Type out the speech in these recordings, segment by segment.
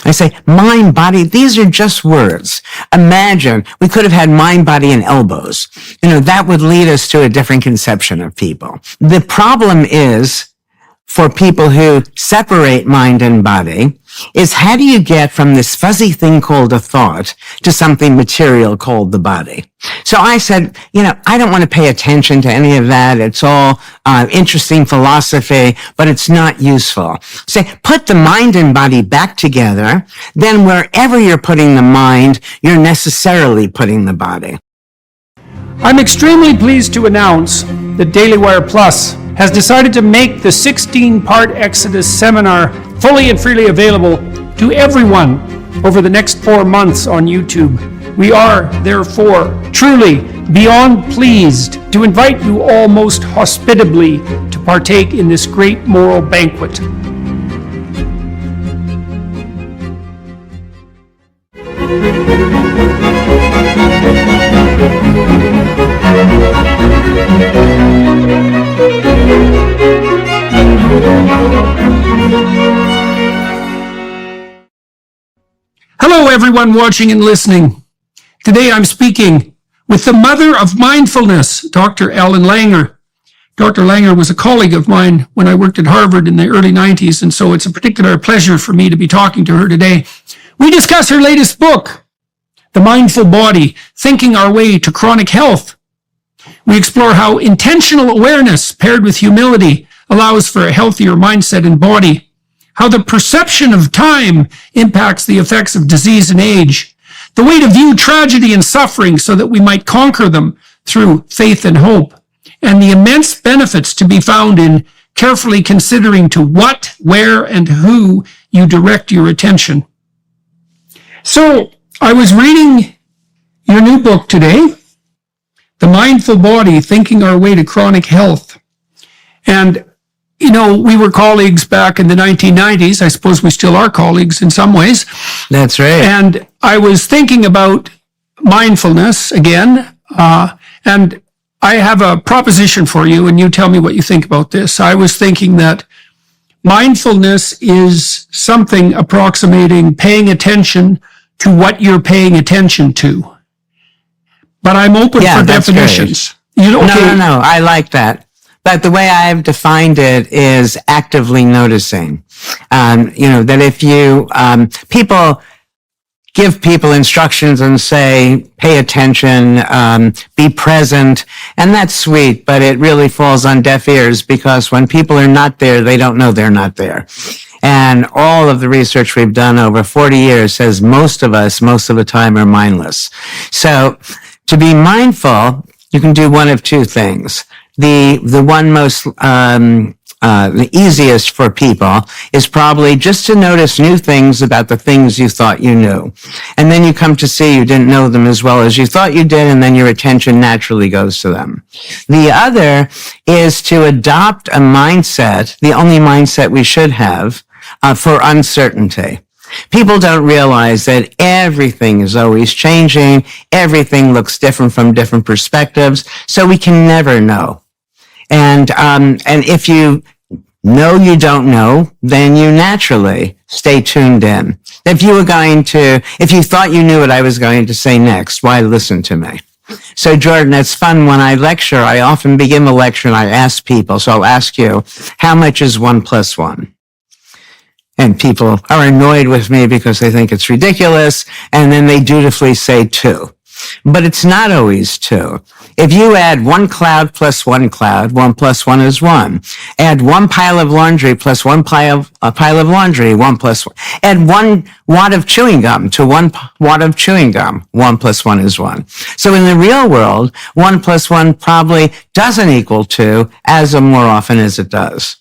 I say, mind, body, these are just words. Imagine we could have had mind, body, and elbows. That would lead us to a different conception of people. The problem is, for people who separate mind and body, is how do you get from this fuzzy thing called a thought to something material called the body? So I said, I don't want to pay attention to any of that. It's all interesting philosophy, but it's not useful. Say, put the mind and body back together. Then wherever you're putting the mind, you're necessarily putting the body. I'm extremely pleased to announce that Daily Wire Plus has decided to make the 16-part Exodus seminar fully and freely available to everyone over the next 4 months on YouTube. We are, therefore, truly beyond pleased to invite you all most hospitably to partake in this great moral banquet. Hello, everyone watching and listening. Today I'm speaking with the mother of mindfulness, Dr. Ellen Langer. Dr. Langer was a colleague of mine when I worked at Harvard in the early 90s, and so it's a particular pleasure for me to be talking to her today. We discuss her latest book, The Mindful Body, Thinking Our Way to Chronic Health. We explore how intentional awareness paired with humility allows for a healthier mindset and body, how the perception of time impacts the effects of disease and age, the way to view tragedy and suffering so that we might conquer them through faith and hope, and the immense benefits to be found in carefully considering to what, where, and who you direct your attention. So, I was reading your new book today, The Mindful Body, Thinking Our Way to Chronic Health. And, we were colleagues back in the 1990s. I suppose we still are colleagues in some ways. That's right. And I was thinking about mindfulness again, and I have a proposition for you, and you tell me what you think about this. I was thinking that mindfulness is something approximating paying attention to what you're paying attention to. But I'm open for definitions. No, I like that. But the way I've defined it is actively noticing. That if you, people give people instructions and say, pay attention, be present, and that's sweet, but it really falls on deaf ears because when people are not there, they don't know they're not there. And all of the research we've done over 40 years says most of us, most of the time, are mindless. So to be mindful, you can do one of two things. The one most, the easiest for people is probably just to notice new things about the things you thought you knew. And then you come to see you didn't know them as well as you thought you did, and then your attention naturally goes to them. The other is to adopt a mindset, the only mindset we should have, for uncertainty. People don't realize that everything is always changing. Everything looks different from different perspectives. So we can never know. And if you know you don't know, then you naturally stay tuned in. If you thought you knew what I was going to say next, why listen to me? So Jordan, it's fun when I lecture. I often begin the lecture and I ask people. So I'll ask you, how much is 1 + 1? And people are annoyed with me because they think it's ridiculous. And then they dutifully say 2. But it's not always 2. If you add 1 cloud plus 1 cloud, 1 + 1 is 1. Add 1 pile of laundry plus 1 pile of laundry, 1 + 1. Add 1 wad of chewing gum to 1 wad of chewing gum, 1 + 1 is 1. So in the real world, 1 + 1 probably doesn't equal 2 as more often as it does.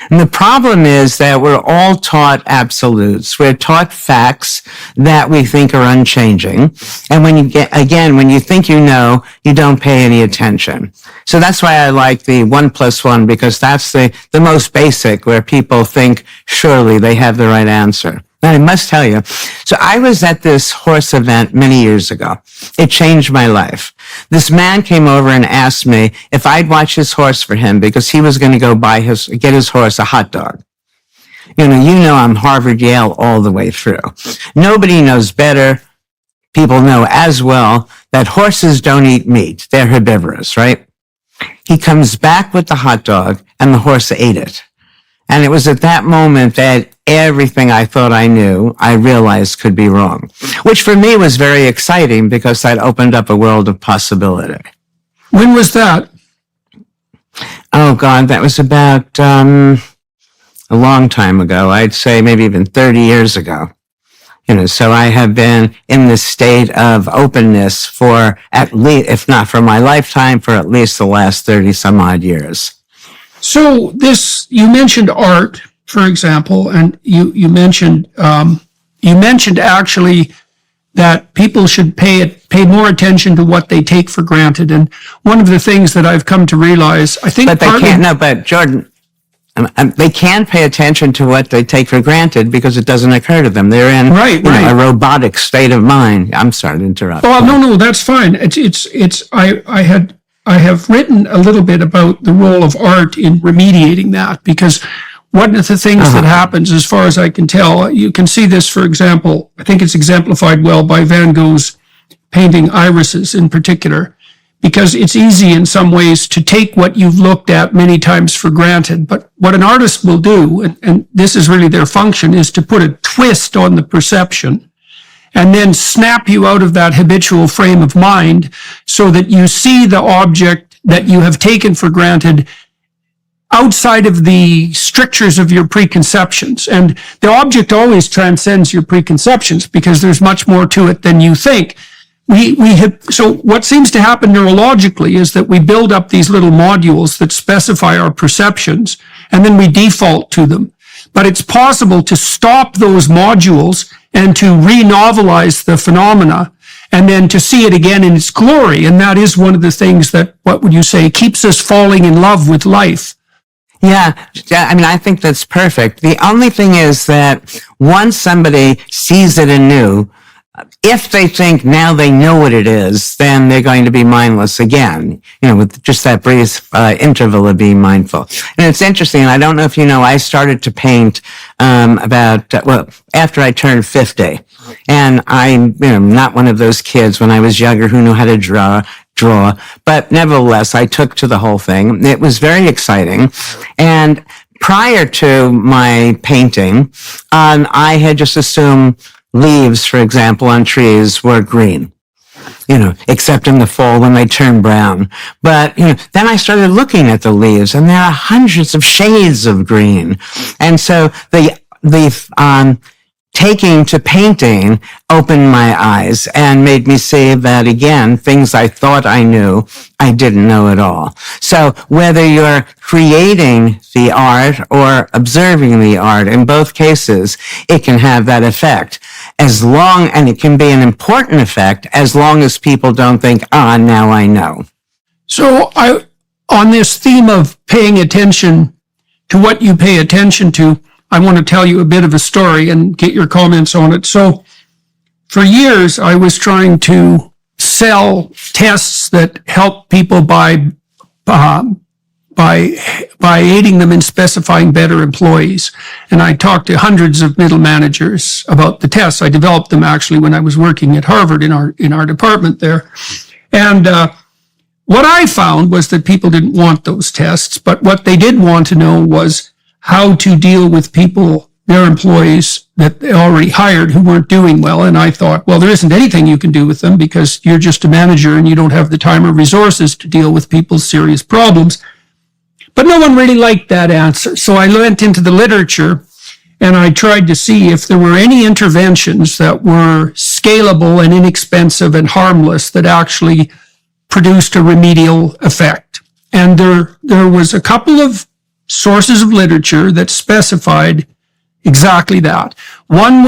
And the problem is that we're all taught absolutes. We're taught facts that we think are unchanging. And when you think you know, you don't pay any attention. So that's why I like the 1 + 1, because that's the most basic, where people think surely they have the right answer. And I must tell you, so I was at this horse event many years ago. It changed my life. This man came over and asked me if I'd watch his horse for him because he was going to go get his horse a hot dog. You know I'm Harvard, Yale all the way through. Nobody knows better. People know as well that horses don't eat meat. They're herbivorous, right? He comes back with the hot dog and the horse ate it. And it was at that moment that everything I thought I knew, I realized could be wrong, which for me was very exciting because that opened up a world of possibility. When was that? Oh God, that was about, a long time ago. I'd say maybe even 30 years ago. So I have been in this state of openness for at least, if not for my lifetime, for at least the last 30 some odd years. So you mentioned art, for example, and you mentioned actually that people should pay more attention to what they take for granted. And one of the things that I've come to realize, I think, but they can't. No, but Jordan, they can pay attention to what they take for granted because it doesn't occur to them. They're in a robotic state of mind. I'm sorry to interrupt. Well, no, that's fine. I have written a little bit about the role of art in remediating that, because one of the things that happens, as far as I can tell, you can see this, for example, I think it's exemplified well by Van Gogh's painting Irises in particular, because it's easy in some ways to take what you've looked at many times for granted. But what an artist will do, and this is really their function, is to put a twist on the perception and then snap you out of that habitual frame of mind so that you see the object that you have taken for granted outside of the strictures of your preconceptions. And the object always transcends your preconceptions because there's much more to it than you think. So what seems to happen neurologically is that we build up these little modules that specify our perceptions, and then we default to them. But it's possible to stop those modules and to re-novelize the phenomena and then to see it again in its glory. And that is one of the things that, what would you say, keeps us falling in love with life. Yeah, I think that's perfect. The only thing is that once somebody sees it anew, if they think now they know what it is, then they're going to be mindless again, with just that brief interval of being mindful. And it's interesting. I don't know if you know, I started to paint after I turned 50. And I'm not one of those kids when I was younger who knew how to draw. But nevertheless, I took to the whole thing. It was very exciting. And prior to my painting, I had just assumed leaves, for example, on trees were green, except in the fall when they turn brown. But, then I started looking at the leaves and there are hundreds of shades of green. And so the taking to painting opened my eyes and made me see that, again, things I thought I knew, I didn't know at all. So whether you're creating the art or observing the art, in both cases, it can have that effect. And it can be an important effect as long as people don't think, now I know. So on this theme of paying attention to what you pay attention to, I want to tell you a bit of a story and get your comments on it. So for years, I was trying to sell tests that help people by aiding them in specifying better employees. And I talked to hundreds of middle managers about the tests. I developed them actually when I was working at Harvard in our department there. And what I found was that people didn't want those tests, but what they did want to know was how to deal with people, their employees that they already hired who weren't doing well. And I thought, well, there isn't anything you can do with them because you're just a manager and you don't have the time or resources to deal with people's serious problems. But no one really liked that answer. So I went into the literature and I tried to see if there were any interventions that were scalable and inexpensive and harmless that actually produced a remedial effect. And there was a couple of sources of literature that specified exactly that. One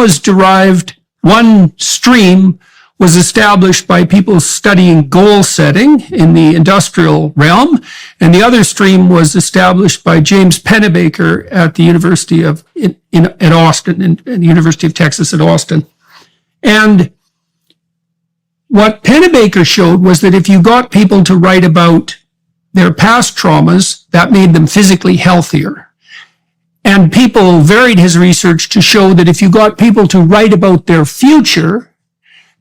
stream was established by people studying goal setting in the industrial realm, and the other stream was established by James Pennebaker at the University of at Austin, in the University of Texas at Austin. And what Pennebaker showed was that if you got people to write about their past traumas, that made them physically healthier. And people varied his research to show that if you got people to write about their future,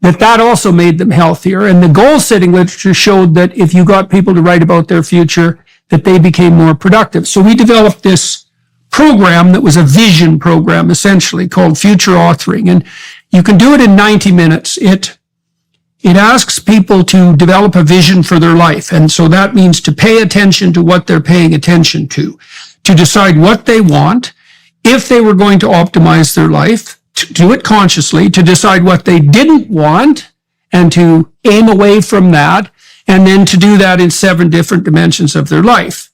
that also made them healthier. And the goal-setting literature showed that if you got people to write about their future, that they became more productive. So we developed this program that was a vision program, essentially, called Future Authoring. And you can do it in 90 minutes. It asks people to develop a vision for their life. And so that means to pay attention to what they're paying attention to decide what they want, if they were going to optimize their life, to do it consciously, to decide what they didn't want, and to aim away from that, and then to do that in 7 different dimensions of their life.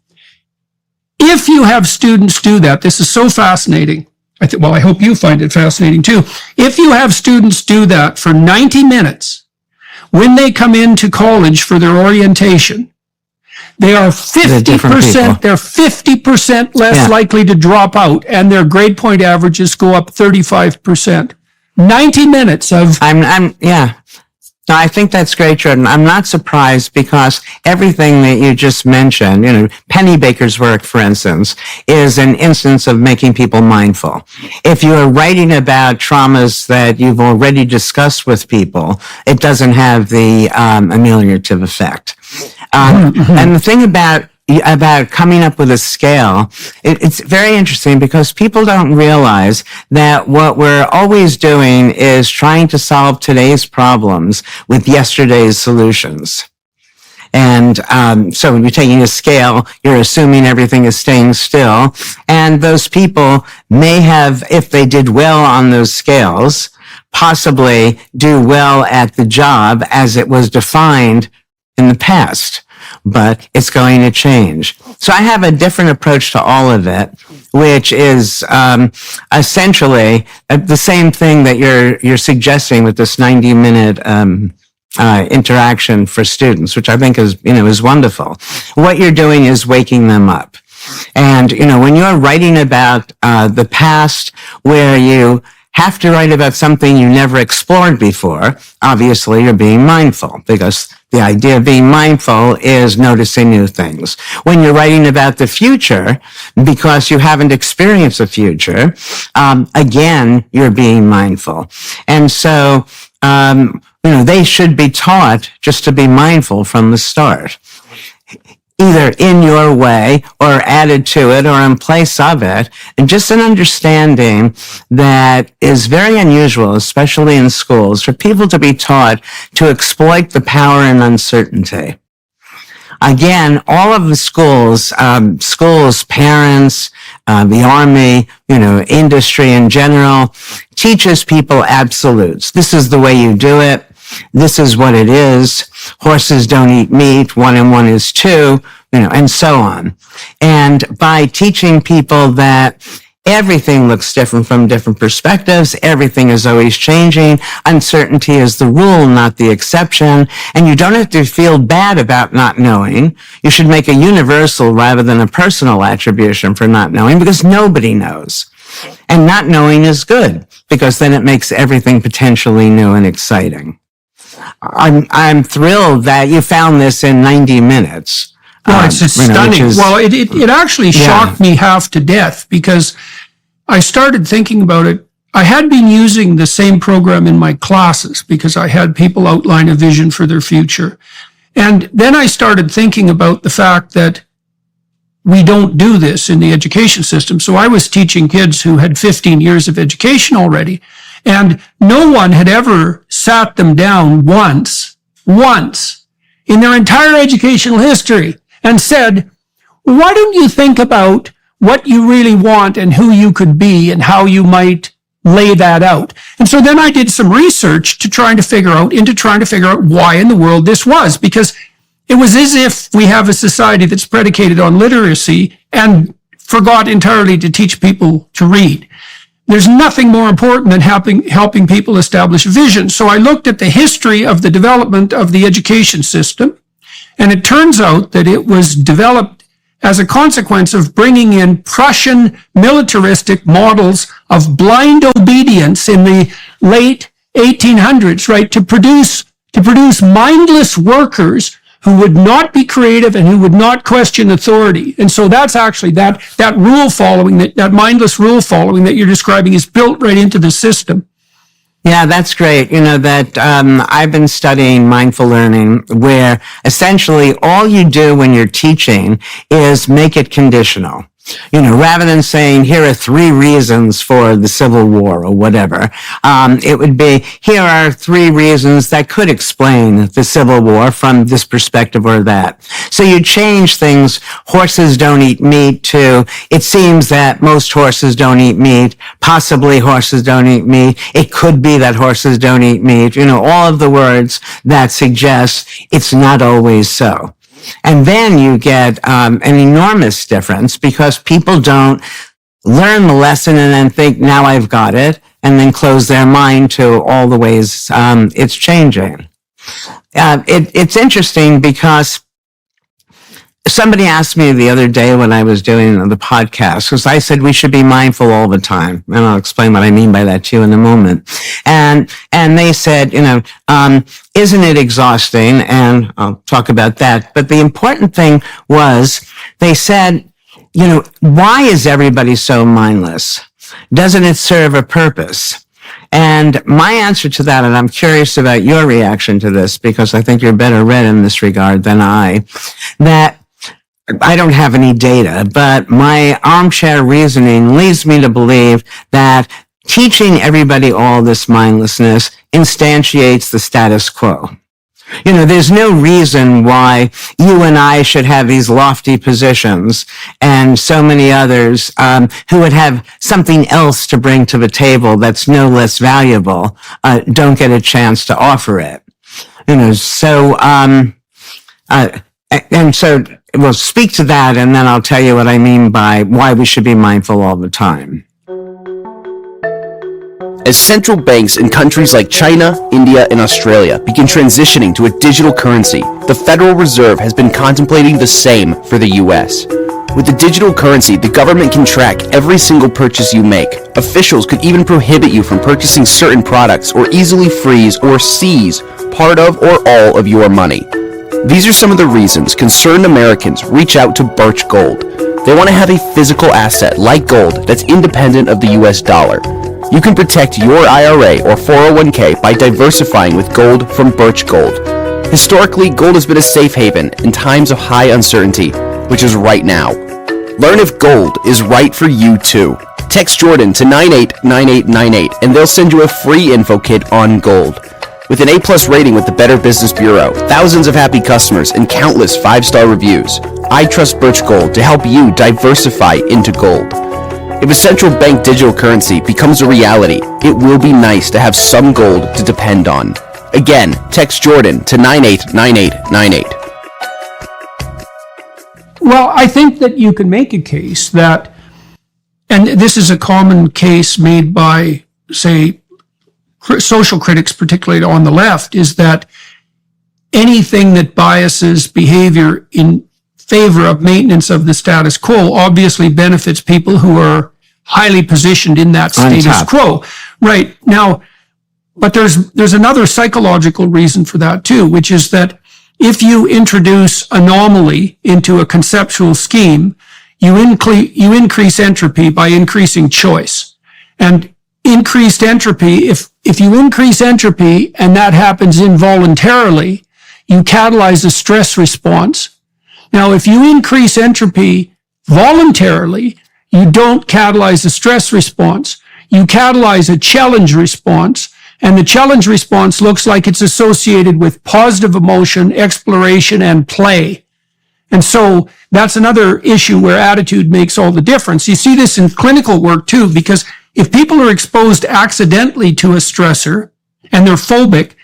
If you have students do that, this is so fascinating. I hope you find it fascinating too. If you have students do that for 90 minutes, when they come into college for their orientation, they are 50%, they're 50% less likely to drop out, and their grade point averages go up 35%. 90 minutes of... No, I think that's great, Jordan. I'm not surprised because everything that you just mentioned, Penny Baker's work, for instance, is an instance of making people mindful. If you are writing about traumas that you've already discussed with people, it doesn't have the ameliorative effect. And the thing about coming up with a scale, it's very interesting because people don't realize that what we're always doing is trying to solve today's problems with yesterday's solutions. And so when you're taking a scale, you're assuming everything is staying still. And those people may have, if they did well on those scales, possibly do well at the job as it was defined in the past. But it's going to change. So I have a different approach to all of it, which is essentially the same thing that you're suggesting with this 90-minute interaction for students, which I think is wonderful. What you're doing is waking them up. And when you're writing about the past, where you have to write about something you never explored before, obviously you're being mindful, because the idea of being mindful is noticing new things. When you're writing about the future, because you haven't experienced the future, again, you're being mindful. And so, they should be taught just to be mindful from the start, either in your way or added to it or in place of it. And just an understanding that is very unusual, especially in schools, for people to be taught to exploit the power and uncertainty. Again, all of the schools, parents, the army, industry in general, teaches people absolutes. This is the way you do it. This is what it is. Horses don't eat meat. 1 and 1 is 2, and so on. And by teaching people that everything looks different from different perspectives, everything is always changing, uncertainty is the rule, not the exception, and you don't have to feel bad about not knowing. You should make a universal rather than a personal attribution for not knowing, because nobody knows. And not knowing is good, because then it makes everything potentially new and exciting. I'm thrilled that you found this in 90 minutes. Well, it's stunning. It actually shocked me half to death, because I started thinking about it. I had been using the same program in my classes because I had people outline a vision for their future. And then I started thinking about the fact that we don't do this in the education system. So I was teaching kids who had 15 years of education already. And no one had ever sat them down once in their entire educational history and said, why don't you think about what you really want and who you could be and how you might lay that out? And so then I did some research into trying to figure out why in the world this was, because it was as if we have a society that's predicated on literacy and forgot entirely to teach people to read. There's nothing more important than helping people establish vision. So I looked at the history of the development of the education system, and it turns out that it was developed as a consequence of bringing in Prussian militaristic models of blind obedience in the late 1800s, right, to produce mindless workers who would not be creative and who would not question authority. And so that's actually that rule following, that mindless rule following that you're describing is built right into the system. Yeah, that's great. You know, that I've been studying mindful learning where essentially all you do when you're teaching is make it conditional. You know, rather than saying, here are 3 reasons for the Civil War or whatever, it would be, here are 3 reasons that could explain the Civil War from this perspective or that. So you change things, horses don't eat meat, to, it seems that most horses don't eat meat, possibly horses don't eat meat, it could be that horses don't eat meat, you know, all of the words that suggest it's not always so. And then you get an enormous difference because people don't learn the lesson and then think, now I've got it, and then close their mind to all the ways it's changing. It's interesting because somebody asked me the other day when I was doing the podcast, because I said we should be mindful all the time. And I'll explain what I mean by that to you in a moment. And they said, you know, isn't it exhausting? And I'll talk about that. But the important thing was they said, you know, why is everybody so mindless? Doesn't it serve a purpose? And my answer to that, and I'm curious about your reaction to this because I think you're better read in this regard than that I don't have any data, but my armchair reasoning leads me to believe that teaching everybody all this mindlessness instantiates the status quo. You know, there's no reason why you and I should have these lofty positions and so many others who would have something else to bring to the table that's no less valuable don't get a chance to offer it. You know, so and so we'll speak to that, and then I'll tell you what I mean by why we should be mindful all the time. As central banks in countries like China, India, and Australia begin transitioning to a digital currency, the Federal Reserve has been contemplating the same for the U.S. With the digital currency, the government can track every single purchase you make. Officials could even prohibit you from purchasing certain products or easily freeze or seize part of or all of your money. These are some of the reasons concerned Americans reach out to Birch Gold. They want to have a physical asset like gold that's independent of the US dollar. You can protect your IRA or 401k by diversifying with gold from Birch Gold. Historically, gold has been a safe haven in times of high uncertainty, which is right now. Learn if gold is right for you too. Text Jordan to 989898 and they'll send you a free info kit on gold. With an A+ rating with the Better Business Bureau, thousands of happy customers, and countless 5-star reviews, I trust Birch Gold to help you diversify into gold. If a central bank digital currency becomes a reality, it will be nice to have some gold to depend on. Again, text Jordan to 989898. Well, I think that you can make a case that, and this is a common case made by, say, social critics, particularly on the left, is that anything that biases behavior in favor of maintenance of the status quo obviously benefits people who are highly positioned in that status quo. Right. Now, but there's another psychological reason for that too, which is that if you introduce anomaly into a conceptual scheme, you increase entropy by increasing choice. And increased entropy, if you increase entropy and that happens involuntarily, you catalyze a stress response. Now, if you increase entropy voluntarily, you don't catalyze a stress response. You catalyze a challenge response, and the challenge response looks like it's associated with positive emotion, exploration, and play. And so that's another issue where attitude makes all the difference. You see this in clinical work too, because if people are exposed accidentally to a stressor and they're phobic,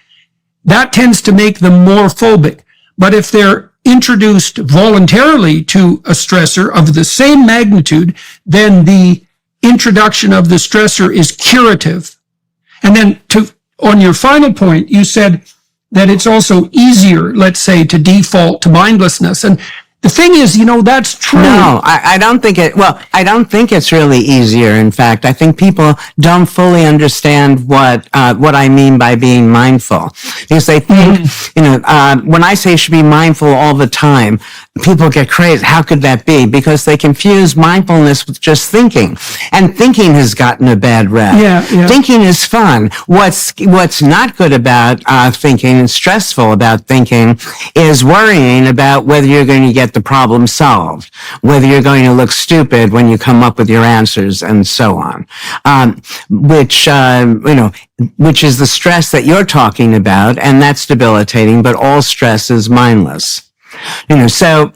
that tends to make them more phobic. But if they're introduced voluntarily to a stressor of the same magnitude, then the introduction of the stressor is curative. And then on your final point, you said that it's also easier, let's say, to default to mindlessness. And the thing is, that's true. No, I don't think I don't think it's really easier. In fact, I think people don't fully understand what I mean by being mindful. Because they think, when I say you should be mindful all the time, people get crazy. How could that be? Because they confuse mindfulness with just thinking. And thinking has gotten a bad rap. Yeah. Thinking is fun. What's not good about thinking and stressful about thinking is worrying about whether you're going to get the problem solved, whether you're going to look stupid when you come up with your answers, and so on. Which is the stress that you're talking about, and that's debilitating, but all stress is mindless. So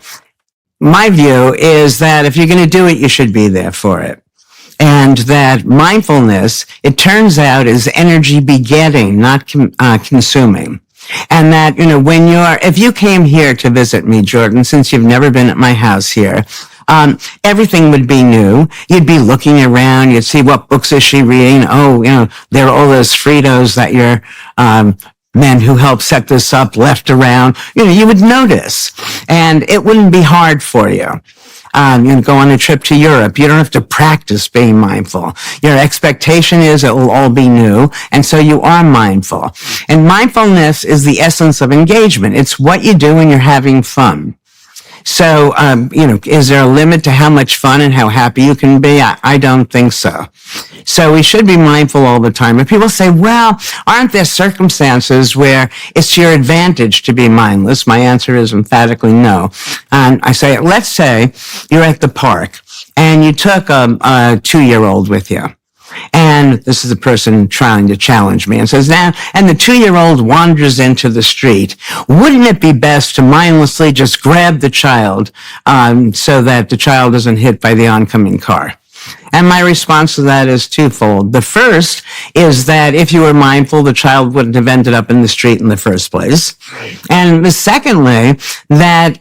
my view is that if you're going to do it, you should be there for it. And that mindfulness, it turns out, is energy begetting, not consuming. And that, if you came here to visit me, Jordan, since you've never been at my house here, everything would be new. You'd be looking around. You'd see, what books is she reading? Oh, there are all those Fritos that your men who helped set this up left around. You would notice. And it wouldn't be hard for you. You go on a trip to Europe. You don't have to practice being mindful. Your expectation is it will all be new, and so you are mindful. And mindfulness is the essence of engagement. It's what you do when you're having fun. So, is there a limit to how much fun and how happy you can be? I don't think so. So we should be mindful all the time. And people say, well, aren't there circumstances where it's to your advantage to be mindless? My answer is emphatically no. And I say, let's say you're at the park and you took a 2-year-old with you. And this is a person trying to challenge me and says, and the 2-year-old wanders into the street. Wouldn't it be best to mindlessly just grab the child so that the child isn't hit by the oncoming car? And my response to that is twofold. The first is that if you were mindful, the child wouldn't have ended up in the street in the first place. And secondly, that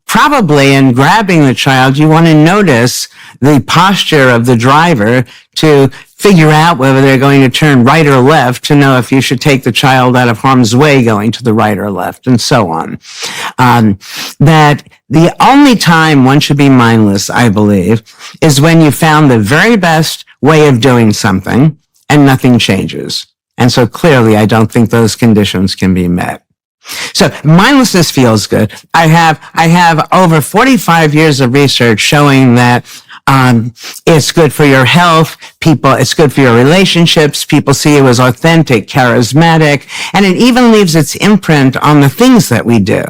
probably in grabbing the child, you want to notice the posture of the driver to figure out whether they're going to turn right or left to know if you should take the child out of harm's way going to the right or left, and so on. That the only time one should be mindless, I believe, is when you found the very best way of doing something and nothing changes. And so clearly, I don't think those conditions can be met. So mindlessness feels good. I have over 45 years of research showing that it's good for your health. It's good for your relationships. People see you as authentic, charismatic, and it even leaves its imprint on the things that we do.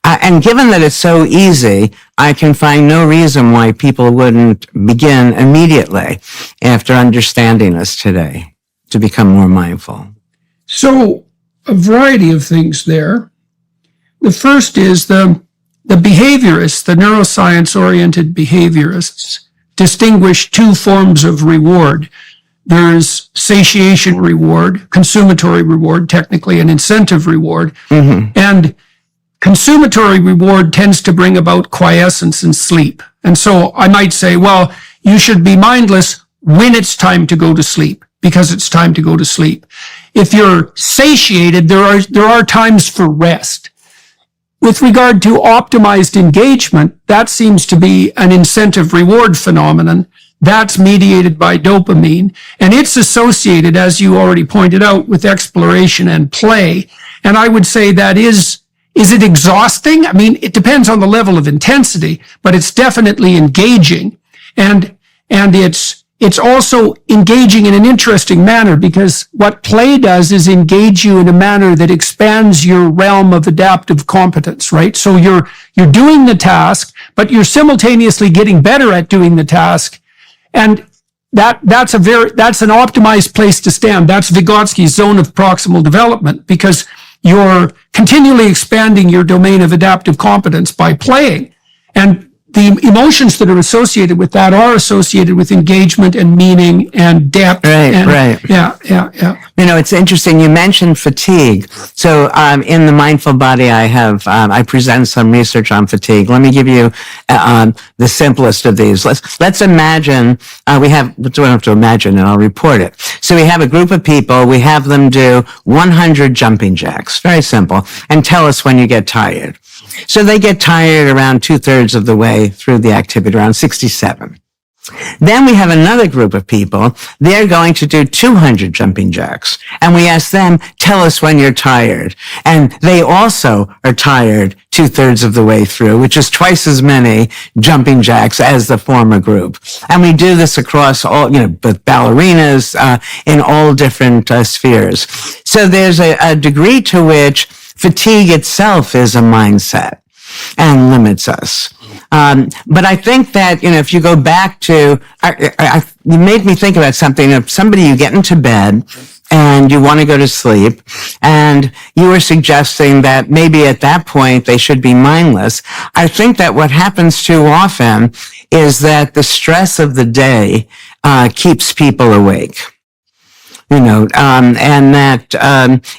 And given that it's so easy, I can find no reason why people wouldn't begin immediately after understanding us today to become more mindful. So, a variety of things there. The first is the behaviorists, the neuroscience-oriented behaviorists, distinguish two forms of reward. There's satiation reward, consumatory reward, technically an incentive reward. Mm-hmm. And consumatory reward tends to bring about quiescence and sleep. And so I might say, well, you should be mindless when it's time to go to sleep, because it's time to go to sleep. If you're satiated, there are times for rest. With regard to optimized engagement, that seems to be an incentive reward phenomenon. That's mediated by dopamine, and it's associated, as you already pointed out, with exploration and play. And I would say that is it exhausting? I mean, it depends on the level of intensity, but it's definitely engaging. And it's also engaging in an interesting manner, because what play does is engage you in a manner that expands your realm of adaptive competence, right? So you're doing the task, but you're simultaneously getting better at doing the task. And that's an optimized place to stand. That's Vygotsky's zone of proximal development, because you're continually expanding your domain of adaptive competence by playing. And the emotions that are associated with that are associated with engagement and meaning and depth. Right. Yeah. It's interesting. You mentioned fatigue. So, in the Mindful Body, I present some research on fatigue. Let me give you, the simplest of these. Let's imagine, we don't have to imagine and I'll report it. So we have a group of people, we have them do 100 jumping jacks. Very simple. And tell us when you get tired. So they get tired around 2/3 of the way through the activity, around 67. Then we have another group of people. They're going to do 200 jumping jacks. And we ask them, tell us when you're tired. And they also are tired 2/3 of the way through, which is twice as many jumping jacks as the former group. And we do this across all, with ballerinas, in all different spheres. So there's a degree to which fatigue itself is a mindset and limits us. But I think that, if you go back to, you made me think about something. If somebody, you get into bed and you want to go to sleep, and you were suggesting that maybe at that point they should be mindless. I think that what happens too often is that the stress of the day keeps people awake. And that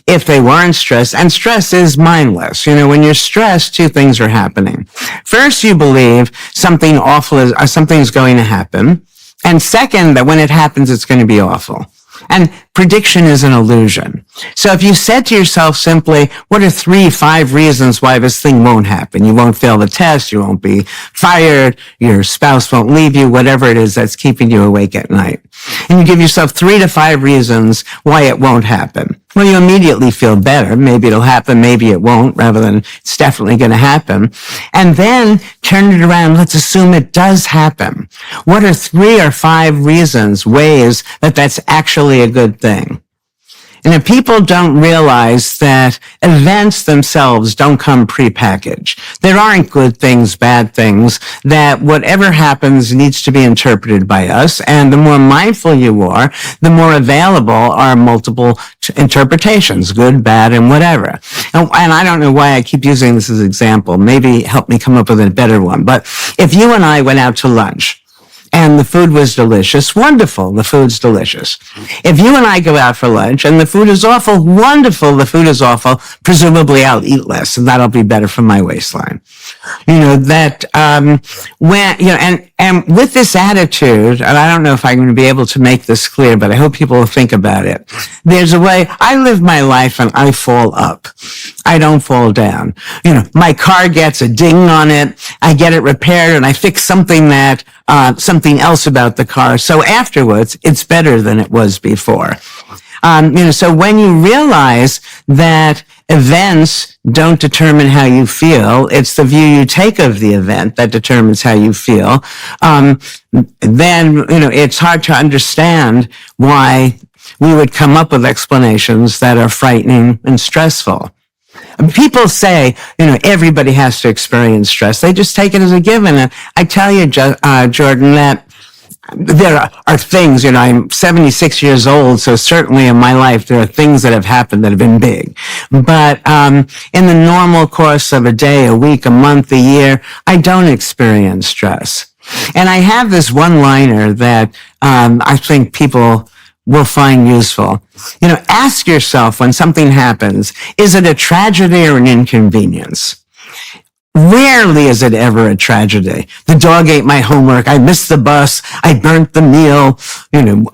if they weren't stressed, and stress is mindless. When you're stressed, two things are happening. First, you believe something awful something's going to happen. And second, that when it happens, it's going to be awful. And prediction is an illusion. So if you said to yourself simply, what are 3-5 reasons why this thing won't happen? You won't fail the test, you won't be fired, your spouse won't leave you, whatever it is that's keeping you awake at night. And you give yourself 3 to 5 reasons why it won't happen. Well, you immediately feel better. Maybe it'll happen, maybe it won't, rather than it's definitely going to happen. And then turn it around. Let's assume it does happen. What are 3 or 5 reasons, ways that that's actually a good thing? And if people don't realize that events themselves don't come prepackaged, there aren't good things, bad things, that whatever happens needs to be interpreted by us. And the more mindful you are, the more available are multiple interpretations, good, bad, and whatever. And I don't know why I keep using this as an example. Maybe help me come up with a better one. But if you and I went out to lunch, and the food was delicious, wonderful, the food's delicious. If you and I go out for lunch and the food is awful, wonderful, the food is awful, presumably I'll eat less and that'll be better for my waistline. And with this attitude, and I don't know if I'm going to be able to make this clear, but I hope people will think about it. There's a way, I live my life and I fall up. I don't fall down. My car gets a ding on it, I get it repaired and I fix something else about the car. So afterwards, it's better than it was before. So when you realize that events don't determine how you feel, it's the view you take of the event that determines how you feel, then, it's hard to understand why we would come up with explanations that are frightening and stressful. People say, everybody has to experience stress. They just take it as a given. And I tell you, Jordan, that there are things, I'm 76 years old, so certainly in my life there are things that have happened that have been big. But in the normal course of a day, a week, a month, a year, I don't experience stress. And I have this one-liner that I think people will find useful. Ask yourself when something happens, is it a tragedy or an inconvenience? Rarely is it ever a tragedy. The dog ate my homework. I missed the bus. I burnt the meal.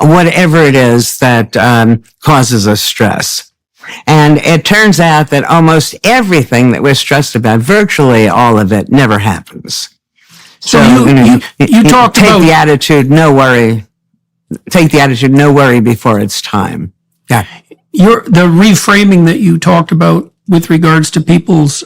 Whatever it is that causes us stress. And it turns out that almost everything that we're stressed about, virtually all of it, never happens. So you talked take about the attitude, no worry. Take the attitude, no worry before it's time. Yeah. the reframing that you talked about with regards to people's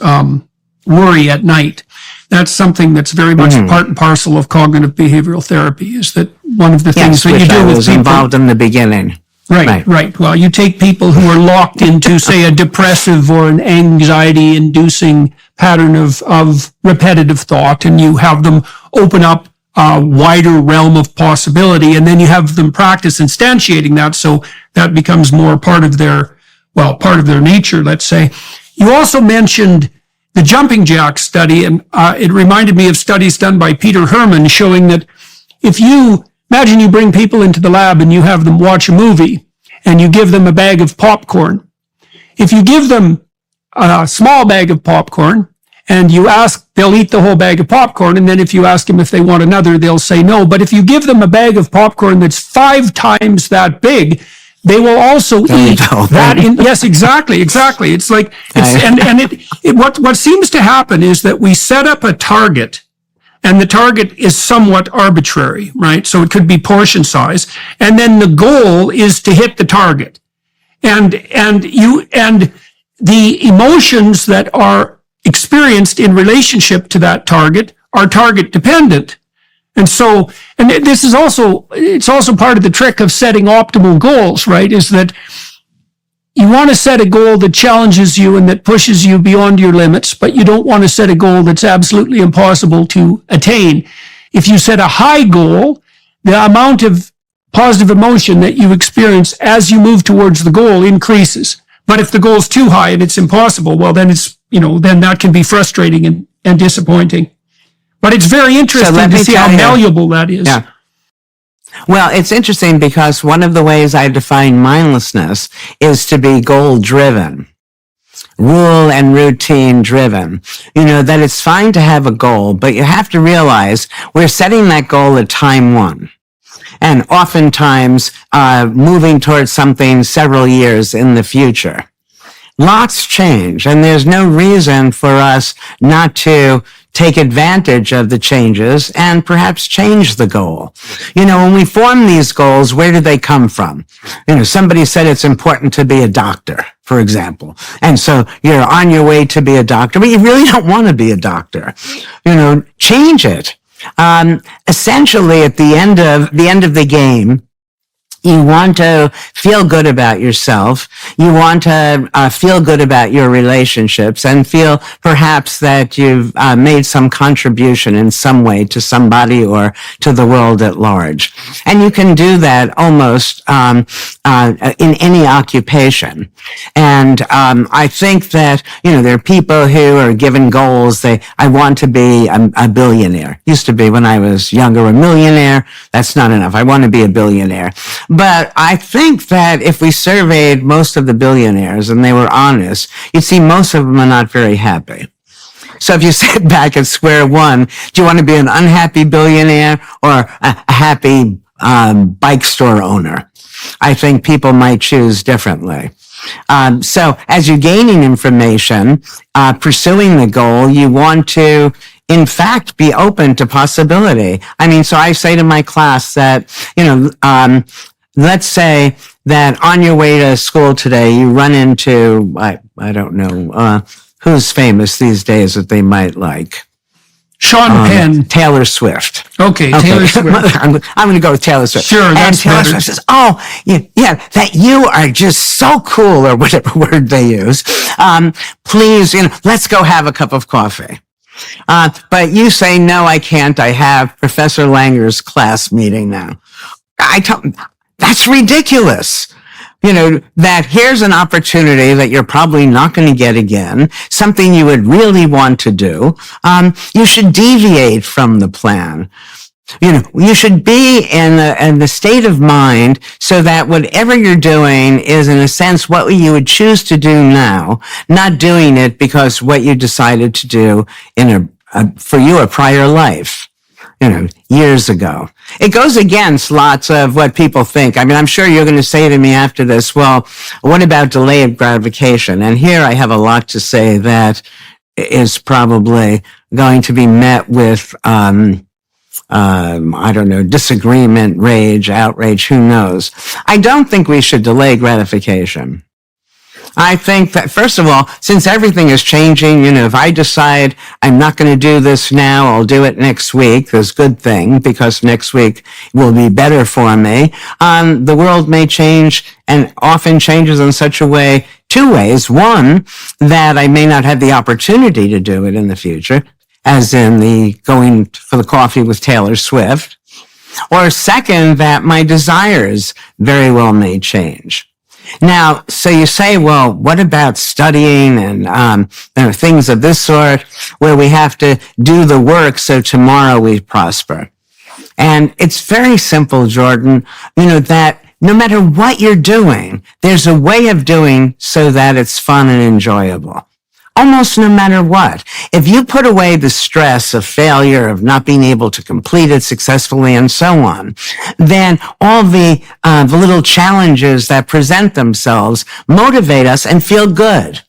worry at night. That's something that's very much part and parcel of cognitive behavioral therapy, is that one of the things that you do with people involved in the beginning. Right. Well, you take people who are locked into, say, a depressive or an anxiety-inducing pattern of repetitive thought, and you have them open up a wider realm of possibility, and then you have them practice instantiating that, so that becomes more part of their nature, let's say. You also mentioned the jumping jack study, and it reminded me of studies done by Peter Herman showing that if you imagine you bring people into the lab and you have them watch a movie and you give them a bag of popcorn. If you give them a small bag of popcorn and you ask, they'll eat the whole bag of popcorn, and then if you ask them if they want another, they'll say no. But if you give them a bag of popcorn that's 5 times that big, they will also eat don't. that. Yes, exactly. It's like, what seems to happen is that we set up a target, and the target is somewhat arbitrary, right? So it could be portion size, and then the goal is to hit the target, and the emotions that are experienced in relationship to that target are target dependent. And so, and this is also, it's also part of the trick of setting optimal goals, right? Is that you want to set a goal that challenges you and that pushes you beyond your limits, but you don't want to set a goal that's absolutely impossible to attain. If you set a high goal, the amount of positive emotion that you experience as you move towards the goal increases. But if the goal's too high and it's impossible, well, then it's, then that can be frustrating and disappointing. But it's very interesting to see how malleable that is. Yeah. Well, it's interesting because one of the ways I define mindlessness is to be goal-driven, rule and routine-driven. That it's fine to have a goal, but you have to realize we're setting that goal at time one. And oftentimes moving towards something several years in the future. Lots change, and there's no reason for us not to take advantage of the changes and perhaps change the goal. When we form these goals, where do they come from? Somebody said it's important to be a doctor, for example. And so you're on your way to be a doctor, but you really don't want to be a doctor. Change it. Essentially, at the end of the game, you want to feel good about yourself. You want to feel good about your relationships and feel perhaps that you've made some contribution in some way to somebody or to the world at large. And you can do that almost in any occupation. And I think that, there are people who are given goals. I want to be a billionaire. Used to be when I was younger a millionaire. That's not enough. I want to be a billionaire. But I think that if we surveyed most of the billionaires and they were honest, you'd see most of them are not very happy. So if you sit back at square one, do you want to be an unhappy billionaire or a happy bike store owner? I think people might choose differently. So as you're gaining information, pursuing the goal, you want to in fact, be open to possibility. So I say to my class that, let's say that on your way to school today, you run into, I don't know, who's famous these days that they might like? Sean Penn. Taylor Swift. Okay, Taylor Swift. I'm going to go with Taylor Swift. Sure, that's Taylor better. Swift says, that you are just so cool, or whatever word they use. Please, let's go have a cup of coffee. But you say, no, I can't. I have Professor Langer's class meeting now. That's ridiculous. That here's an opportunity that you're probably not going to get again, something you would really want to do. You should deviate from the plan. You should be in the state of mind so that whatever you're doing is, in a sense, what you would choose to do now, not doing it because what you decided to do in for you, a prior life, years ago. It goes against lots of what people think. I'm sure you're going to say to me after this, well, what about delayed gratification? And here I have a lot to say that is probably going to be met with, disagreement, rage, outrage, who knows. I don't think we should delay gratification. I think that, first of all, since everything is changing, if I decide I'm not going to do this now, I'll do it next week, there's a good thing, because next week will be better for me. The world may change, and often changes in such a way, two ways. One, that I may not have the opportunity to do it in the future, as in the going for the coffee with Taylor Swift. Or second, that my desires very well may change. Now, so you say, well, what about studying and things of this sort where we have to do the work so tomorrow we prosper? And it's very simple, Jordan, that no matter what you're doing, there's a way of doing so that it's fun and enjoyable. almost no matter what. If you put away the stress of failure, of not being able to complete it successfully and so on, then all the little challenges that present themselves motivate us and feel good.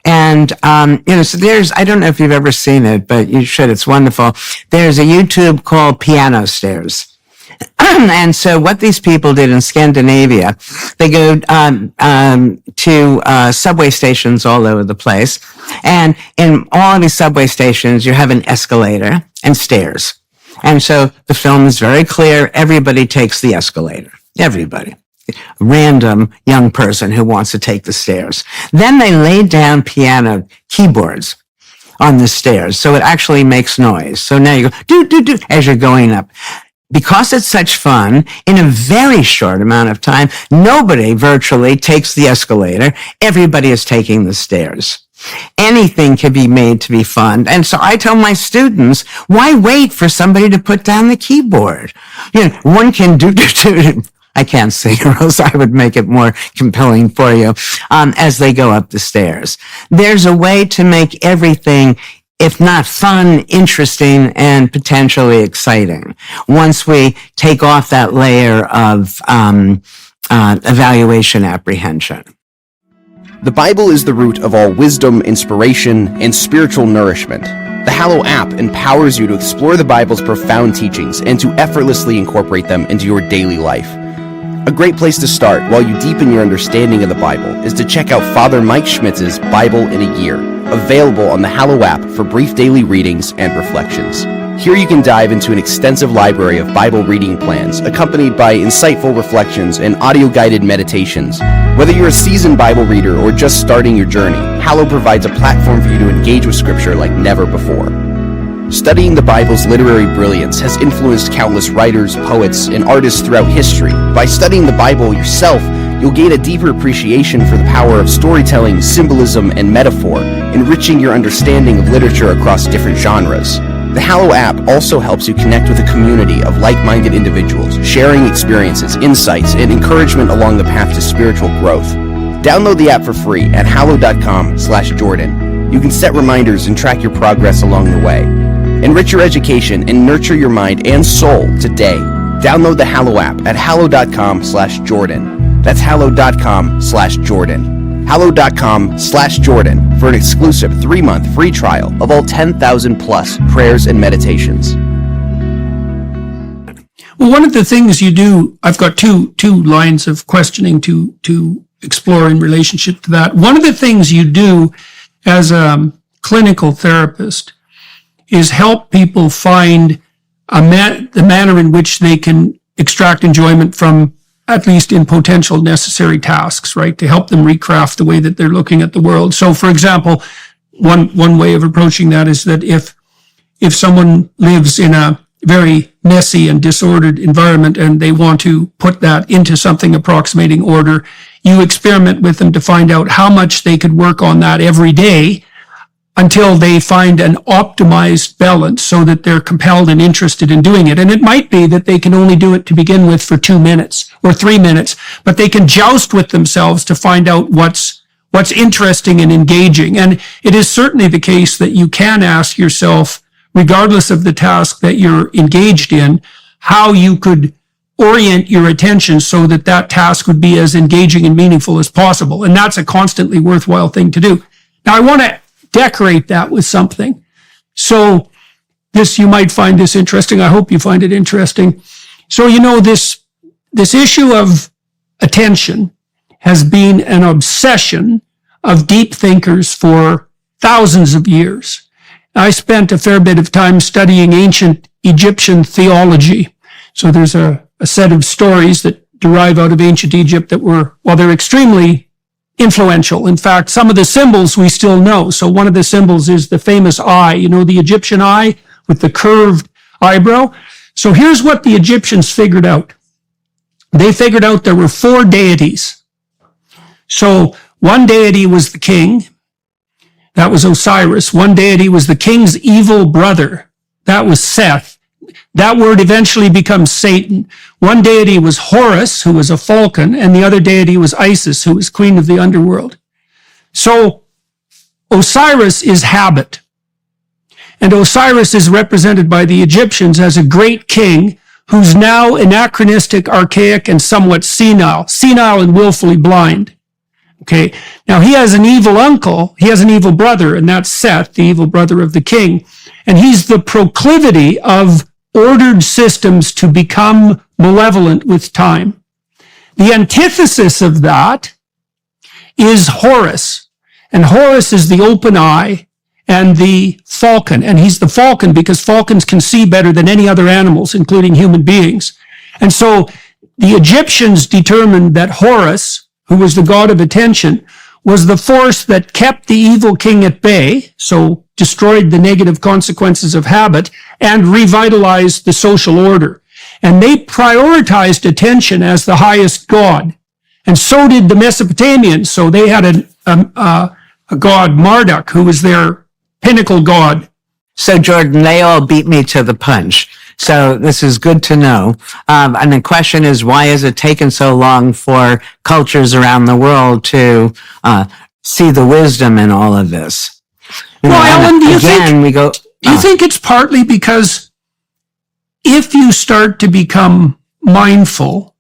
And, so I don't know if you've ever seen it, but you should. It's wonderful. There's a YouTube called Piano Stairs. And so what these people did in Scandinavia, they go to subway stations all over the place. And in all of these subway stations, you have an escalator and stairs. And so the film is very clear. Everybody takes the escalator. Everybody. Random young person who wants to take the stairs. Then they lay down piano keyboards on the stairs, so it actually makes noise. So now you go, do, as you're going up. Because it's such fun, in a very short amount of time, nobody virtually takes the escalator. Everybody is taking the stairs. Anything can be made to be fun. And so I tell my students, why wait for somebody to put down the keyboard? One can do. I can't sing, or else I would make it more compelling for you, as they go up the stairs. There's a way to make everything, if not fun, interesting, and potentially exciting, once we take off that layer of evaluation apprehension. The Bible is the root of all wisdom, inspiration, and spiritual nourishment. The Hallow app empowers you to explore the Bible's profound teachings and to effortlessly incorporate them into your daily life. A great place to start while you deepen your understanding of the Bible is to check out Father Mike Schmitz's Bible in a Year, available on the Hallow app for brief daily readings and reflections. Here you can dive into an extensive library of Bible reading plans, accompanied by insightful reflections and audio-guided meditations. Whether you're a seasoned Bible reader or just starting your journey, Hallow provides a platform for you to engage with Scripture like never before. Studying the Bible's literary brilliance has influenced countless writers, poets, and artists throughout history. By studying the Bible yourself, you'll gain a deeper appreciation for the power of storytelling, symbolism, and metaphor, enriching your understanding of literature across different genres. The Hallow app also helps you connect with a community of like-minded individuals, sharing experiences, insights, and encouragement along the path to spiritual growth. Download the app for free at hallow.com/Jordan. You can set reminders and track your progress along the way. Enrich your education and nurture your mind and soul today. Download the Hallow app at hallow.com/Jordan. That's hallow.com/Jordan. hallow.com/Jordan for an exclusive 3-month free trial of all 10,000 plus prayers and meditations. Well, one of the things you do, I've got two lines of questioning to explore in relationship to that. One of the things you do as a clinical therapist is help people find the manner in which they can extract enjoyment from, at least in potential necessary tasks, right? To help them recraft the way that they're looking at the world. So, for example, one way of approaching that is that if someone lives in a very messy and disordered environment and they want to put that into something approximating order, you experiment with them to find out how much they could work on that every day until they find an optimized balance so that they're compelled and interested in doing it. And it might be that they can only do it to begin with for 2 minutes or 3 minutes, but they can joust with themselves to find out what's interesting and engaging. And it is certainly the case that you can ask yourself, regardless of the task that you're engaged in, how you could orient your attention so that that task would be as engaging and meaningful as possible. And that's a constantly worthwhile thing to do. Now, I want to decorate that with something. So you might find this interesting. I hope you find it interesting. So, this issue of attention has been an obsession of deep thinkers for thousands of years. I spent a fair bit of time studying ancient Egyptian theology. So there's a set of stories that derive out of ancient Egypt that they're extremely influential. In fact, some of the symbols we still know. So one of the symbols is the famous eye, the Egyptian eye with the curved eyebrow. So here's what the Egyptians figured out. They figured out there were 4 deities. So one deity was the king. That was Osiris. One deity was the king's evil brother. That was Seth. That word eventually becomes Satan. One deity was Horus, who was a falcon, and the other deity was Isis, who was queen of the underworld. So Osiris is habit. And Osiris is represented by the Egyptians as a great king who's now anachronistic, archaic, and somewhat senile and willfully blind. Okay. Now he has an evil uncle. He has an evil brother, and that's Seth, the evil brother of the king. And he's the proclivity of ordered systems to become malevolent with time. The antithesis of that is Horus. And Horus is the open eye and the falcon. And he's the falcon because falcons can see better than any other animals, including human beings. And so the Egyptians determined that Horus, who was the god of attention, was the force that kept the evil king at bay, so destroyed the negative consequences of habit, and revitalized the social order. And they prioritized attention as the highest god. And so did the Mesopotamians. So they had a god, Marduk, who was their pinnacle god. So, Jordan, they all beat me to the punch. So this is good to know. And the question is, why has it taken so long for cultures around the world to see the wisdom in all of this? Well, Alan, do you think it's partly because if you start to become mindful,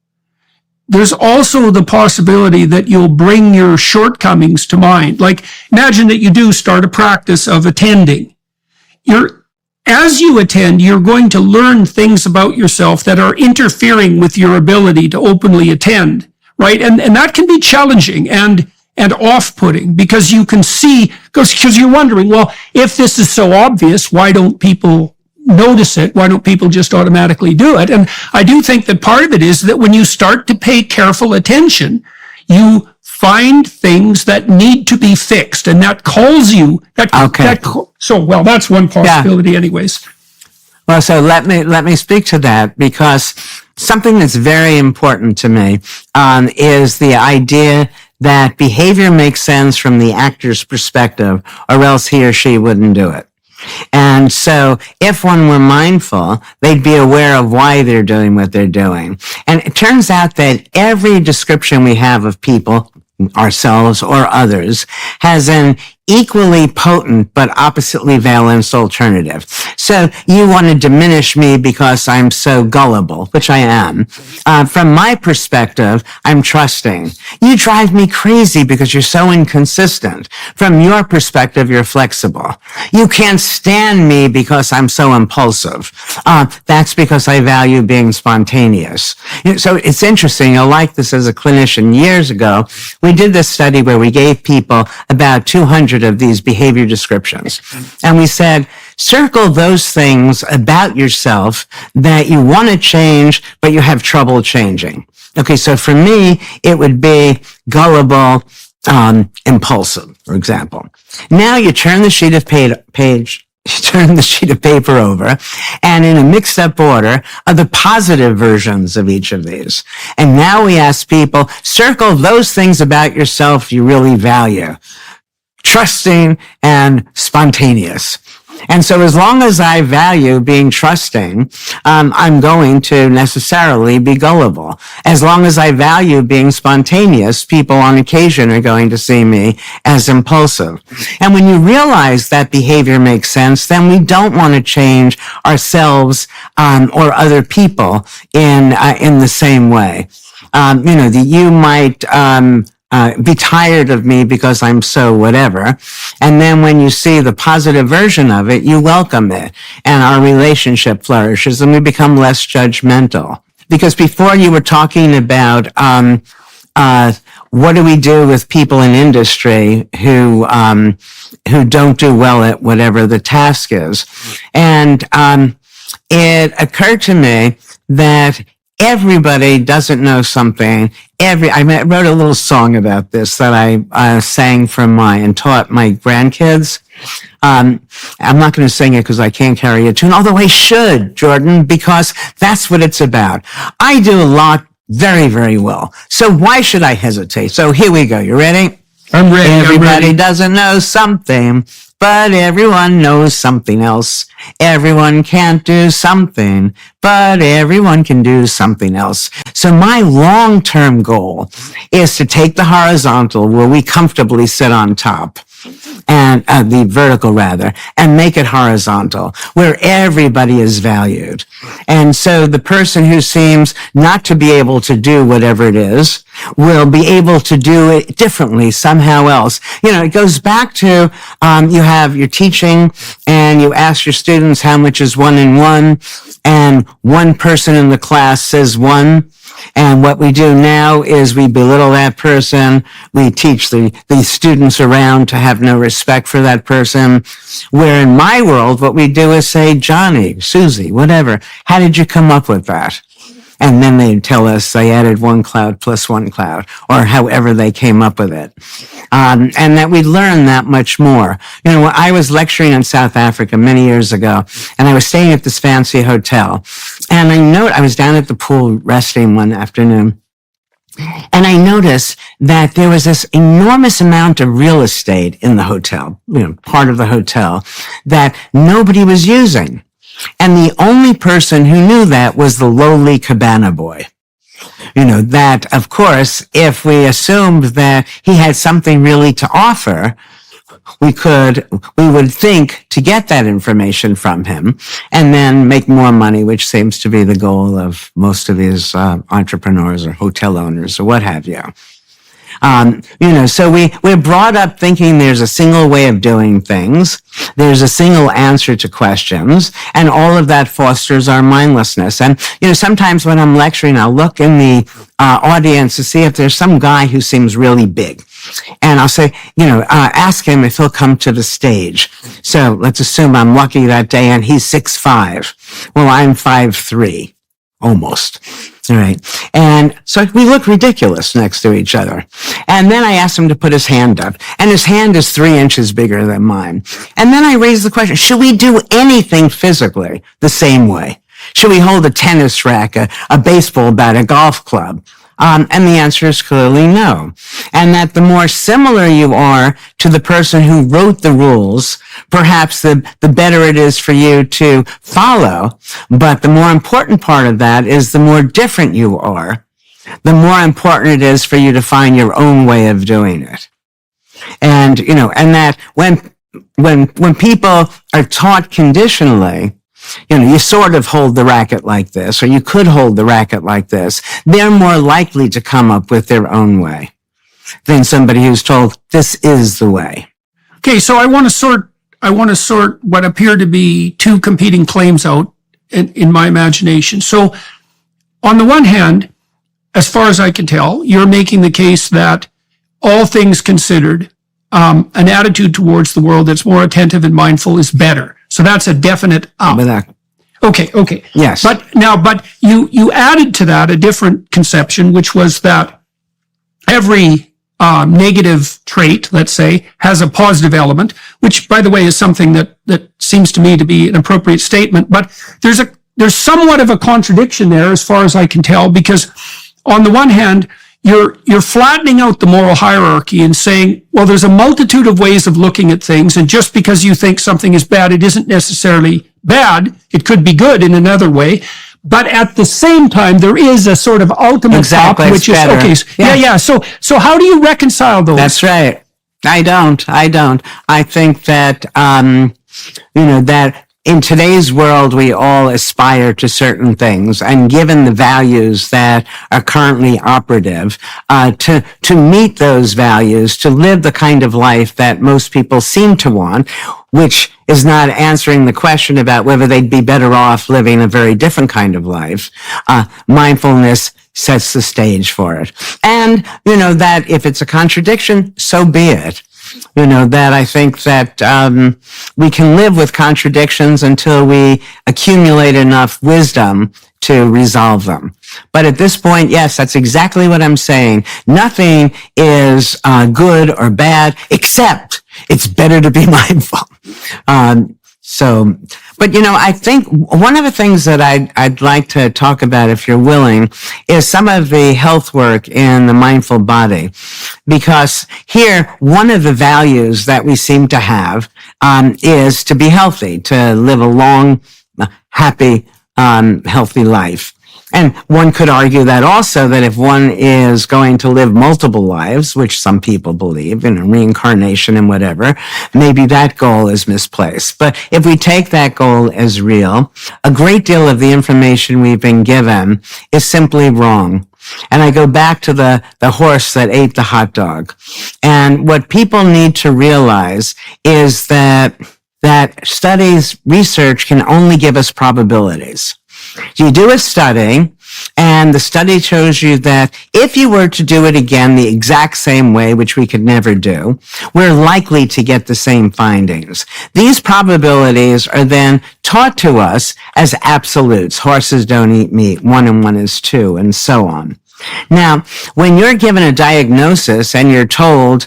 there's also the possibility that you'll bring your shortcomings to mind. Like, imagine that you do start a practice of attending. As you attend, you're going to learn things about yourself that are interfering with your ability to openly attend, right? And that can be challenging and off-putting because you can see, because you're wondering, well, if this is so obvious, why don't people notice it? Why don't people just automatically do it? And I do think that part of it is that when you start to pay careful attention, you find things that need to be fixed, and that calls you. So that's one possibility, anyways. Well, so let me speak to that, because something that's very important to me is the idea that behavior makes sense from the actor's perspective, or else he or she wouldn't do it. And so if one were mindful, they'd be aware of why they're doing what they're doing. And it turns out that every description we have of people, ourselves or others, has an equally potent but oppositely valenced alternative. So you want to diminish me because I'm so gullible, which I am. From my perspective, I'm trusting. You drive me crazy because you're so inconsistent. From your perspective, you're flexible. You can't stand me because I'm so impulsive. That's because I value being spontaneous. So it's interesting. You'll like this as a clinician. Years ago, we did this study where we gave people about 200 of these behavior descriptions. And we said, circle those things about yourself that you want to change, but you have trouble changing. Okay, so for me, it would be gullible, impulsive, for example. Now you turn the sheet of paper over, and in a mixed up order are the positive versions of each of these. And now we ask people, circle those things about yourself you really value. Trusting and spontaneous. And so as long as I value being trusting, I'm going to necessarily be gullible. As long as I value being spontaneous, people on occasion are going to see me as impulsive. And when you realize that behavior makes sense, then we don't want to change ourselves or other people in the same way. You might be tired of me because I'm so whatever. And then when you see the positive version of it, you welcome it. And our relationship flourishes and we become less judgmental. Because before you were talking about what do we do with people in industry who don't do well at whatever the task is. And it occurred to me that everybody doesn't know something. I wrote a little song about this that I sang and taught my grandkids. I'm not going to sing it because I can't carry a tune, although I should, Jordan, because that's what it's about. I do a lot very, very well. So why should I hesitate? So here we go. You ready? I'm ready. Everybody doesn't know something, but everyone knows something else. Everyone can't do something, but everyone can do something else. So my long-term goal is to take the horizontal where we comfortably sit on top and the vertical rather, and make it horizontal, where everybody is valued. And so the person who seems not to be able to do whatever it is will be able to do it differently somehow else. You know, it goes back to, you have your teaching and you ask your students how much is 1 and 1, and one person in the class says 1. And what we do now is we belittle that person. We teach the students around to have no respect for that person. Where in my world, what we do is say, Johnny, Susie, whatever, how did you come up with that? And then they tell us they added 1 cloud plus 1 cloud, or however they came up with it. And that we learn that much more. You know, I was lecturing in South Africa many years ago, and I was staying at this fancy hotel. And I was down at the pool resting one afternoon, and I noticed that there was this enormous amount of real estate in the hotel, you know, part of the hotel, that nobody was using. And the only person who knew that was the lowly cabana boy. You know, that, of course, if we assumed that he had something really to offer, we would think to get that information from him and then make more money, which seems to be the goal of most of these entrepreneurs or hotel owners or what have you. You know, so we're brought up thinking there's a single way of doing things. There's a single answer to questions, and all of that fosters our mindlessness. And, you know, sometimes when I'm lecturing, I'll look in the audience to see if there's some guy who seems really big. And I'll say, you know, ask him if he'll come to the stage. So let's assume I'm lucky that day and he's 6'5". Well, I'm 5'3", almost. All right. And so we look ridiculous next to each other. And then I asked him to put his hand up, and his hand is 3 inches bigger than mine. And then I raised the question, should we do anything physically the same way? Should we hold a tennis racket, a baseball bat, a golf club? And the answer is clearly no. And that the more similar you are to the person who wrote the rules, perhaps the better it is for you to follow. But the more important part of that is the more different you are, the more important it is for you to find your own way of doing it. And, you know, and that when people are taught conditionally, you know, you sort of hold the racket like this, or you could hold the racket like this, they're more likely to come up with their own way than somebody who's told this is the way. Okay, so I want to sort what appear to be 2 competing claims out in my imagination. So on the one hand, as far as I can tell, you're making the case that all things considered, an attitude towards the world that's more attentive and mindful is better. So that's a definite up. Okay. Yes. But you added to that a different conception, which was that every negative trait, let's say, has a positive element, which, by the way, is something that seems to me to be an appropriate statement. But there's somewhat of a contradiction there, as far as I can tell, because on the one hand, you're flattening out the moral hierarchy and saying, well, there's a multitude of ways of looking at things, and just because you think something is bad, it isn't necessarily bad. It could be good in another way. But at the same time, there is a sort of ultimate top, which is better. Okay. Yeah. So how do you reconcile those? That's right. I don't. I think that, you know, that in today's world, we all aspire to certain things, and given the values that are currently operative, to meet those values, to live the kind of life that most people seem to want, which is not answering the question about whether they'd be better off living a very different kind of life. Mindfulness sets the stage for it. And, you know, that if it's a contradiction, so be it. You know, that I think that we can live with contradictions until we accumulate enough wisdom to resolve them. But at this point, yes, that's exactly what I'm saying. Nothing is good or bad, except it's better to be mindful. But you know, I think one of the things that I'd like to talk about, if you're willing, is some of the health work in the mindful body. Because here, one of the values that we seem to have, is to be healthy, to live a long, happy, healthy life. And one could argue that also, that if one is going to live multiple lives, which some people believe in reincarnation and whatever, maybe that goal is misplaced. But if we take that goal as real, a great deal of the information we've been given is simply wrong. And I go back to the horse that ate the hot dog. And what people need to realize is that studies, research can only give us probabilities. You do a study, and the study shows you that if you were to do it again the exact same way, which we could never do, we're likely to get the same findings. These probabilities are then taught to us as absolutes. Horses don't eat meat. 1 and 1 is 2, and so on. Now, when you're given a diagnosis and you're told,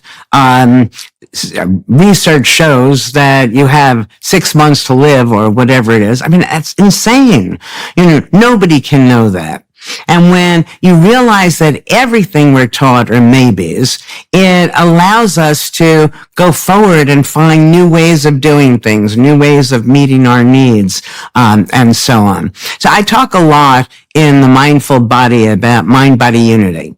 research shows that you have 6 months to live or whatever it is, I mean, that's insane. Nobody can know that. And when you realize that everything we're taught are maybes, it allows us to go forward and find new ways of doing things, new ways of meeting our needs, and so on. So I talk a lot in the Mindful Body about mind-body unity.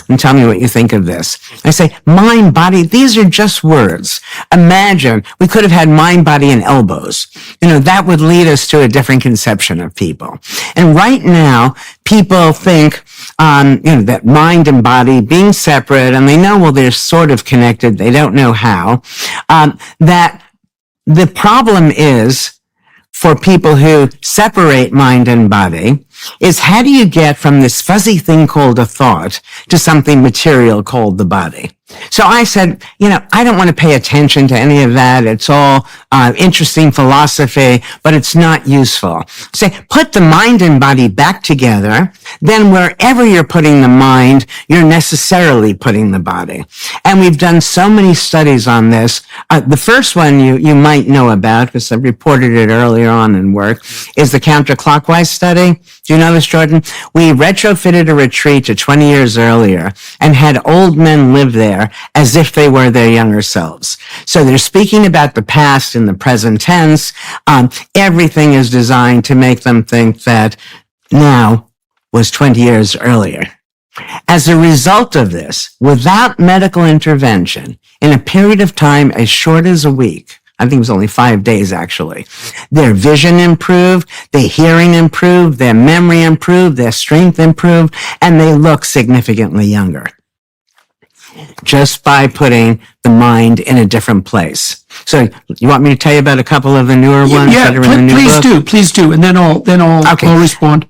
And tell me what you think of this. I say, mind, body, these are just words. Imagine we could have had mind, body, and elbows. That would lead us to a different conception of people. And right now, people think, that mind and body being separate, and they know, well, they're sort of connected. They don't know how. That the problem is, for people who separate mind and body, is how do you get from this fuzzy thing called a thought to something material called the body? So I said, I don't want to pay attention to any of that. It's all interesting philosophy, but it's not useful. Say, put the mind and body back together. Then wherever you're putting the mind, you're necessarily putting the body. And we've done so many studies on this. The first one you might know about, because I reported it earlier on in work, is the counterclockwise study. Do you know this, Jordan? We retrofitted a retreat to 20 years earlier and had old men live there as if they were their younger selves. So they're speaking about the past in the present tense. Everything is designed to make them think that now was 20 years earlier. As a result of this, without medical intervention, in a period of time as short as a week, I think it was only 5 days actually, their vision improved, their hearing improved, their memory improved, their strength improved, and they look significantly younger. Just by putting the mind in a different place. So you want me to tell you about a couple of the newer ones that are in the new book? Please do, and then I'll respond.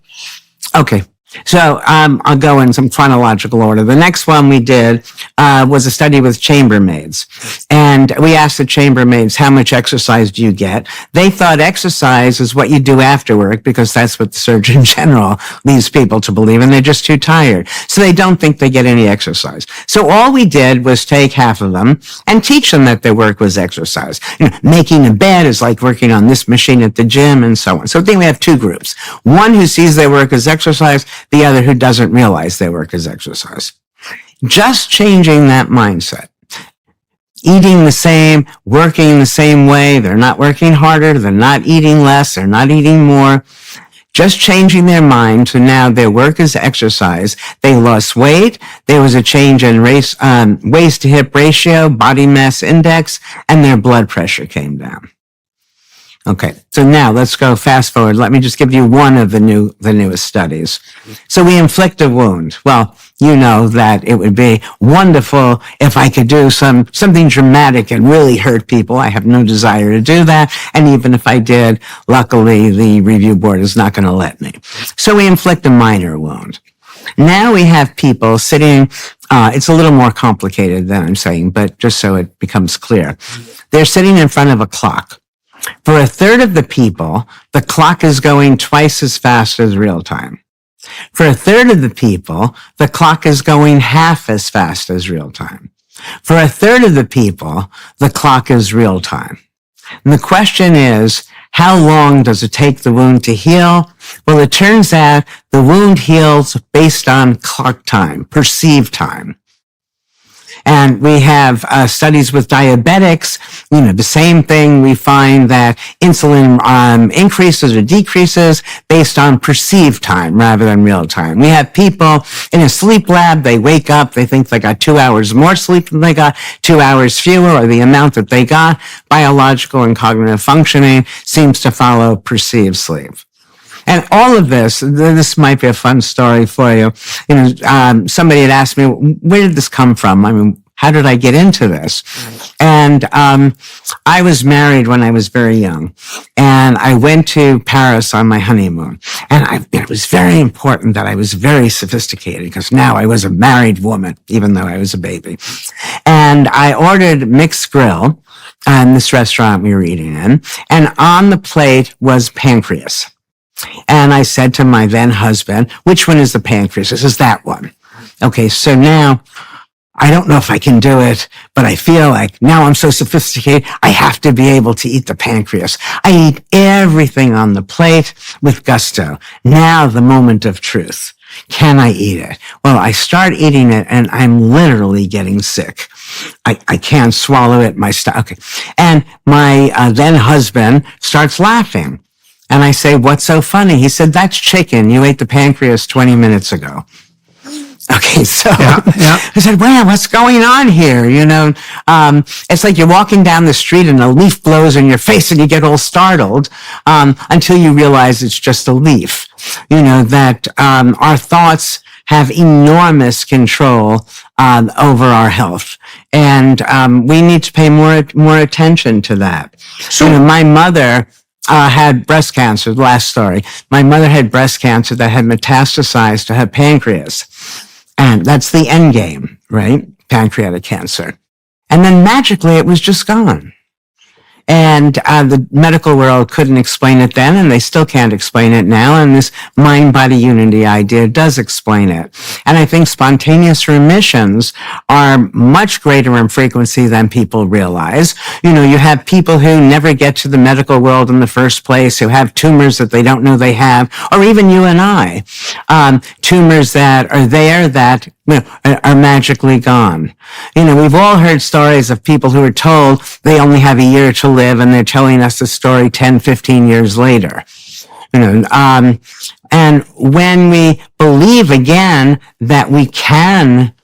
Okay. So I'll go in some chronological order. The next one we did was a study with chambermaids. And we asked the chambermaids, how much exercise do you get? They thought exercise is what you do after work, because that's what the Surgeon General leads people to believe, and they're just too tired. So they don't think they get any exercise. So all we did was take half of them and teach them that their work was exercise. Making a bed is like working on this machine at the gym, and so on. So I think we have two groups. One who sees their work as exercise, the other who doesn't realize their work is exercise. Just changing that mindset. Eating the same, working the same way. They're not working harder. They're not eating less. They're not eating more. Just changing their mind to now their work is exercise. They lost weight. There was a change in waist to hip ratio, body mass index, and their blood pressure came down. Okay, so now let's go fast forward. Let me just give you one of the newest studies. So we inflict a wound. Well, you know that it would be wonderful if I could do something dramatic and really hurt people. I have no desire to do that. And even if I did, luckily the review board is not going to let me. So we inflict a minor wound. Now we have people sitting, it's a little more complicated than I'm saying, but just so it becomes clear. They're sitting in front of a clock. For a third of the people, the clock is going twice as fast as real time. For a third of the people, the clock is going half as fast as real time. For a third of the people, the clock is real time. And the question is, how long does it take the wound to heal? Well, it turns out the wound heals based on clock time, perceived time. And we have studies with diabetics, the same thing. We find that insulin increases or decreases based on perceived time rather than real time. We have people in a sleep lab, they wake up, they think they got 2 hours more sleep than they got, 2 hours fewer, or the amount that they got. Biological and cognitive functioning seems to follow perceived sleep. And all of this might be a fun story for you. Somebody had asked me, where did this come from? I mean, how did I get into this? And I was married when I was very young, and I went to Paris on my honeymoon. And it was very important that I was very sophisticated, because now I was a married woman, even though I was a baby. And I ordered mixed grill in this restaurant we were eating in, and on the plate was pancreas. And I said to my then husband, which one is the pancreas? He says, that one. Okay, so now I don't know if I can do it, but I feel like now I'm so sophisticated, I have to be able to eat the pancreas. I eat everything on the plate with gusto. Now the moment of truth. Can I eat it? Well, I start eating it and I'm literally getting sick. I can't swallow it. Okay. And my then husband starts laughing. And I say, what's so funny? He said, that's chicken. You ate the pancreas 20 minutes ago. Okay, so I said, wow, what's going on here? It's like you're walking down the street and a leaf blows in your face and you get all startled until you realize it's just a leaf. That our thoughts have enormous control over our health. And we need to pay more attention to that. So my mother had breast cancer, the last story. My mother had breast cancer that had metastasized to her pancreas. And that's the end game, right? Pancreatic cancer. And then magically it was just gone. And the medical world couldn't explain it then, and they still can't explain it now. And this mind-body unity idea does explain it. And I think spontaneous remissions are much greater in frequency than people realize. You have people who never get to the medical world in the first place, who have tumors that they don't know they have, or even you and I, tumors that are there that are magically gone. We've all heard stories of people who are told they only have a year to live, and they're telling us the story 10, 15 years later. And when we believe again that we can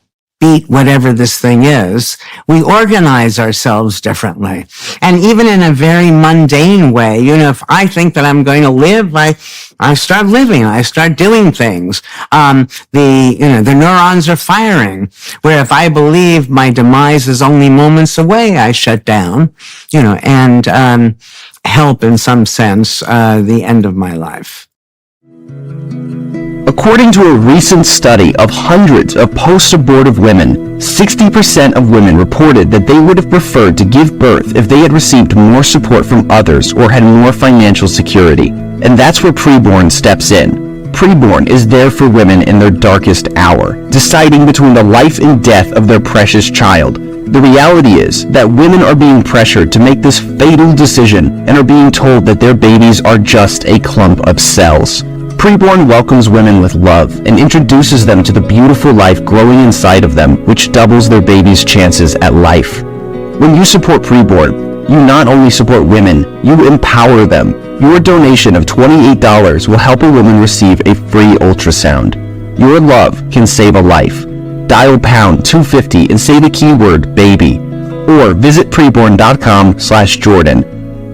beat whatever this thing is, we organize ourselves differently. And even in a very mundane way, if I think that I'm going to live, I start living, I start doing things. The neurons are firing. Where if I believe my demise is only moments away, I shut down, and help in some sense the end of my life. According to a recent study of hundreds of post-abortive women, 60% of women reported that they would have preferred to give birth if they had received more support from others or had more financial security. And that's where Preborn steps in. Preborn is there for women in their darkest hour, deciding between the life and death of their precious child. The reality is that women are being pressured to make this fatal decision and are being told that their babies are just a clump of cells. Preborn welcomes women with love and introduces them to the beautiful life growing inside of them, which doubles their baby's chances at life. When you support Preborn, you not only support women, you empower them. Your donation of $28 will help a woman receive a free ultrasound. Your love can save a life. Dial pound 250 and say the keyword baby, or visit preborn.com/Jordan.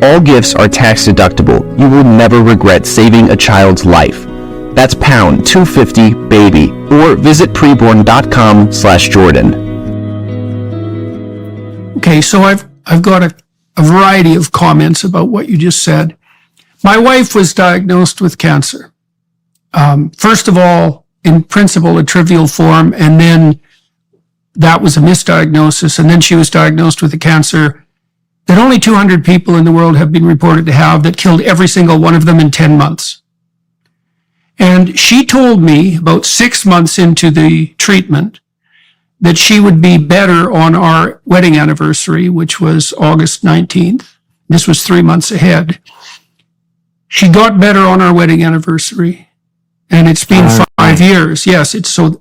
All gifts are tax deductible. You will never regret saving a child's life. That's pound 250 baby, or visit preborn.com/Jordan. Okay, so I've got a variety of comments about what you just said. My wife was diagnosed with cancer. First of all, in principle, a trivial form, and then that was a misdiagnosis, and then she was diagnosed with a cancer that only 200 people in the world have been reported to have, that killed every single one of them in 10 months. And she told me about 6 months into the treatment that she would be better on our wedding anniversary, which was August 19th. This was 3 months ahead. She got better on our wedding anniversary, and it's been 5 years. Yes, it's so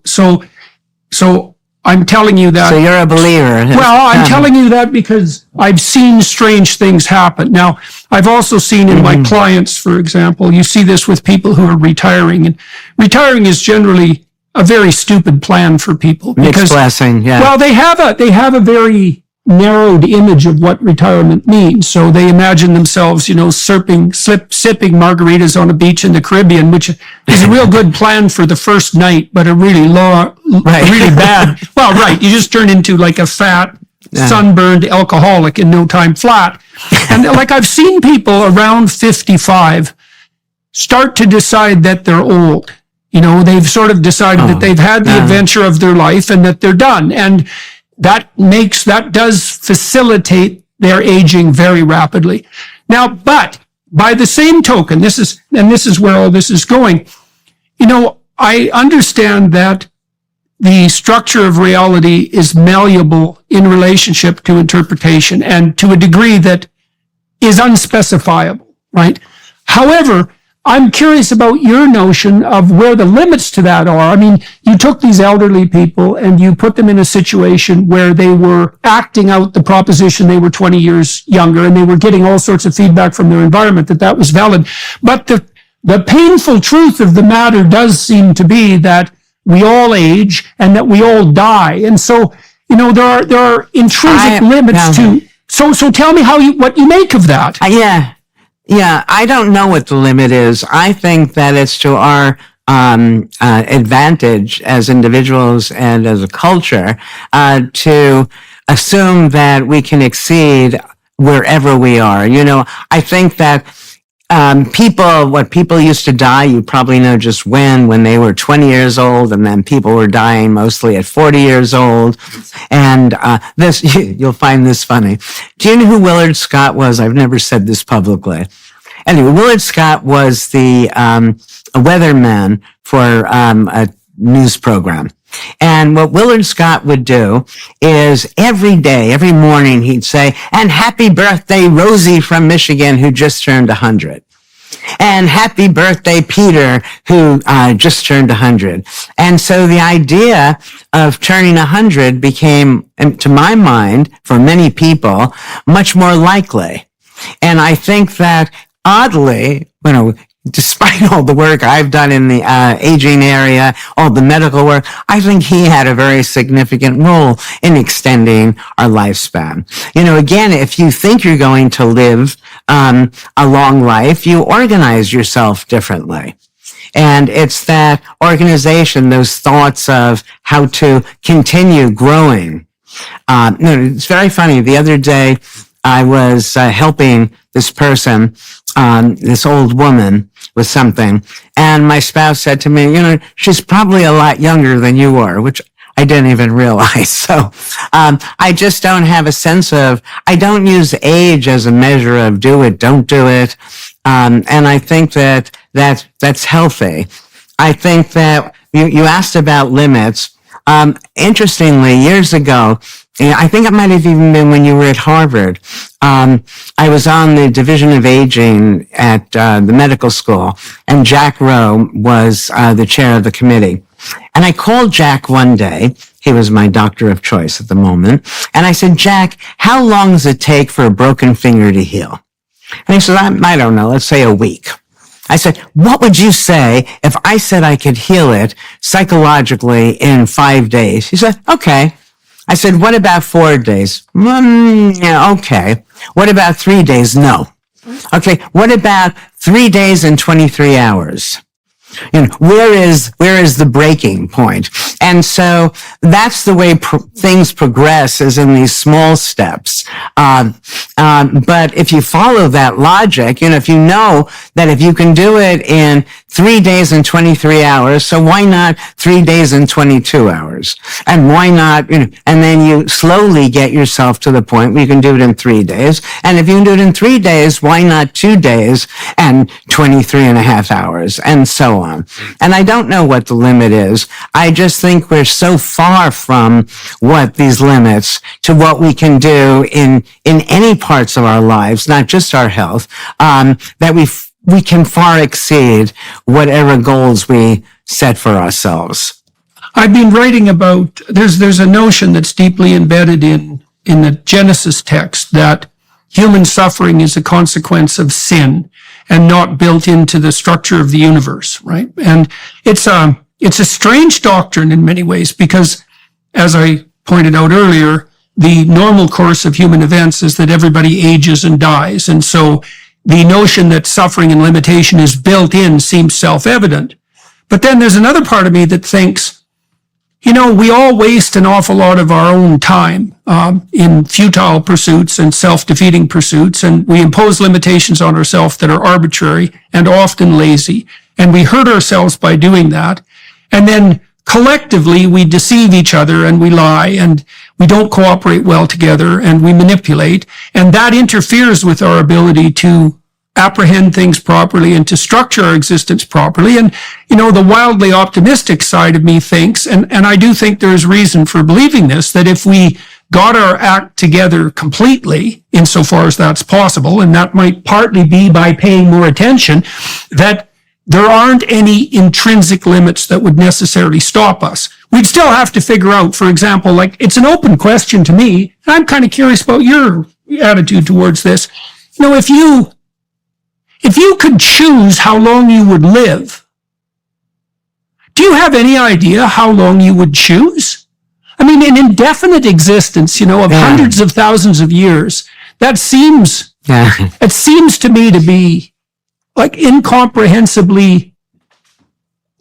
I'm telling you that. So you're a believer. Well, I'm telling you that because I've seen strange things happen. Now, I've also seen in my clients, for example, you see this with people who are retiring, and retiring is generally a very stupid plan for people. Mixed blessing, yeah. Well, they have a very narrowed image of what retirement means. So they imagine themselves, sipping margaritas on a beach in the Caribbean, which is a real good plan for the first night, but a really really bad. Well, right. You just turn into like a fat, sunburned alcoholic in no time flat. And like I've seen people around 55 start to decide that they're old. They've sort of decided that they've had the adventure of their life and that they're done. And that does facilitate their aging very rapidly. Now, but by the same token, this is where all this is going. I understand that the structure of reality is malleable in relationship to interpretation and to a degree that is unspecifiable, right? However, I'm curious about your notion of where the limits to that are. I mean, you took these elderly people and you put them in a situation where they were acting out the proposition they were 20 years younger, and they were getting all sorts of feedback from their environment that was valid. But the painful truth of the matter does seem to be that we all age and that we all die. And so, there are intrinsic limits to, so tell me what you make of that. Yeah, I don't know what the limit is. I think that it's to our advantage as individuals and as a culture to assume that we can exceed wherever we are. I think that people used to die, you probably know just when they were 20 years old, and then people were dying mostly at 40 years old. And you'll find this funny. Do you know who Willard Scott was? I've never said this publicly. Anyway, Willard Scott was the a weatherman for a news program. And what Willard Scott would do is every morning, he'd say, "And happy birthday, Rosie from Michigan, who just turned 100. And happy birthday, Peter, who just turned 100. And so the idea of turning 100 became, to my mind, for many people, much more likely. And I think that oddly, despite all the work I've done in the aging area, all the medical work, I think he had a very significant role in extending our lifespan. Again, if you think you're going to live a long life, you organize yourself differently. And it's that organization, those thoughts of how to continue growing. It's very funny. The other day, I was helping this person, this old woman, with something, and my spouse said to me, she's probably a lot younger than you are, which I didn't even realize. So I just don't have a sense of, I don't use age as a measure of do it, don't do it. And I think that's healthy. I think that you asked about limits. Interestingly, years ago, I think it might have even been when you were at Harvard. I was on the Division of Aging at the medical school, and Jack Rowe was the chair of the committee. And I called Jack one day. He was my doctor of choice at the moment. And I said, "Jack, how long does it take for a broken finger to heal?" And he said, I don't know, let's say a week. I said, "What would you say if I said I could heal it psychologically in 5 days?" He said, "Okay." I said, "What about 4 days?" Yeah, okay. What about 3 days? No. Okay. What about 3 days and 23 hours? Where is the breaking point? And so that's the way things progress, is in these small steps. But if you follow that logic, if you know that if you can do it in 3 days and 23 hours, so why not 3 days and 22 hours? And why not, and then you slowly get yourself to the point where you can do it in 3 days. And if you can do it in 3 days, why not 2 days and 23 and a half hours, and so on. And I don't know what the limit is. I just think we're so far from what these limits to what we can do in any parts of our lives, not just our health, that we can far exceed whatever goals we set for ourselves. I've been writing about, there's a notion that's deeply embedded in the Genesis text that human suffering is a consequence of sin and not built into the structure of the universe, right? And it's a strange doctrine in many ways because, as I pointed out earlier, the normal course of human events is that everybody ages and dies. And so the notion that suffering and limitation is built in seems self-evident. But then there's another part of me that thinks, we all waste an awful lot of our own time in futile pursuits and self-defeating pursuits, and we impose limitations on ourselves that are arbitrary and often lazy, and we hurt ourselves by doing that. And then collectively, we deceive each other and we lie and we don't cooperate well together and we manipulate, and that interferes with our ability to apprehend things properly and to structure our existence properly. And, the wildly optimistic side of me thinks, and I do think there is reason for believing this, that if we got our act together completely, insofar as that's possible, and that might partly be by paying more attention, that there aren't any intrinsic limits that would necessarily stop us. We'd still have to figure out, for example, it's an open question to me, and I'm kind of curious about your attitude towards this. If you could choose how long you would live, do you have any idea how long you would choose? I mean, an indefinite existence, of hundreds of thousands of years, it seems to me to be incomprehensibly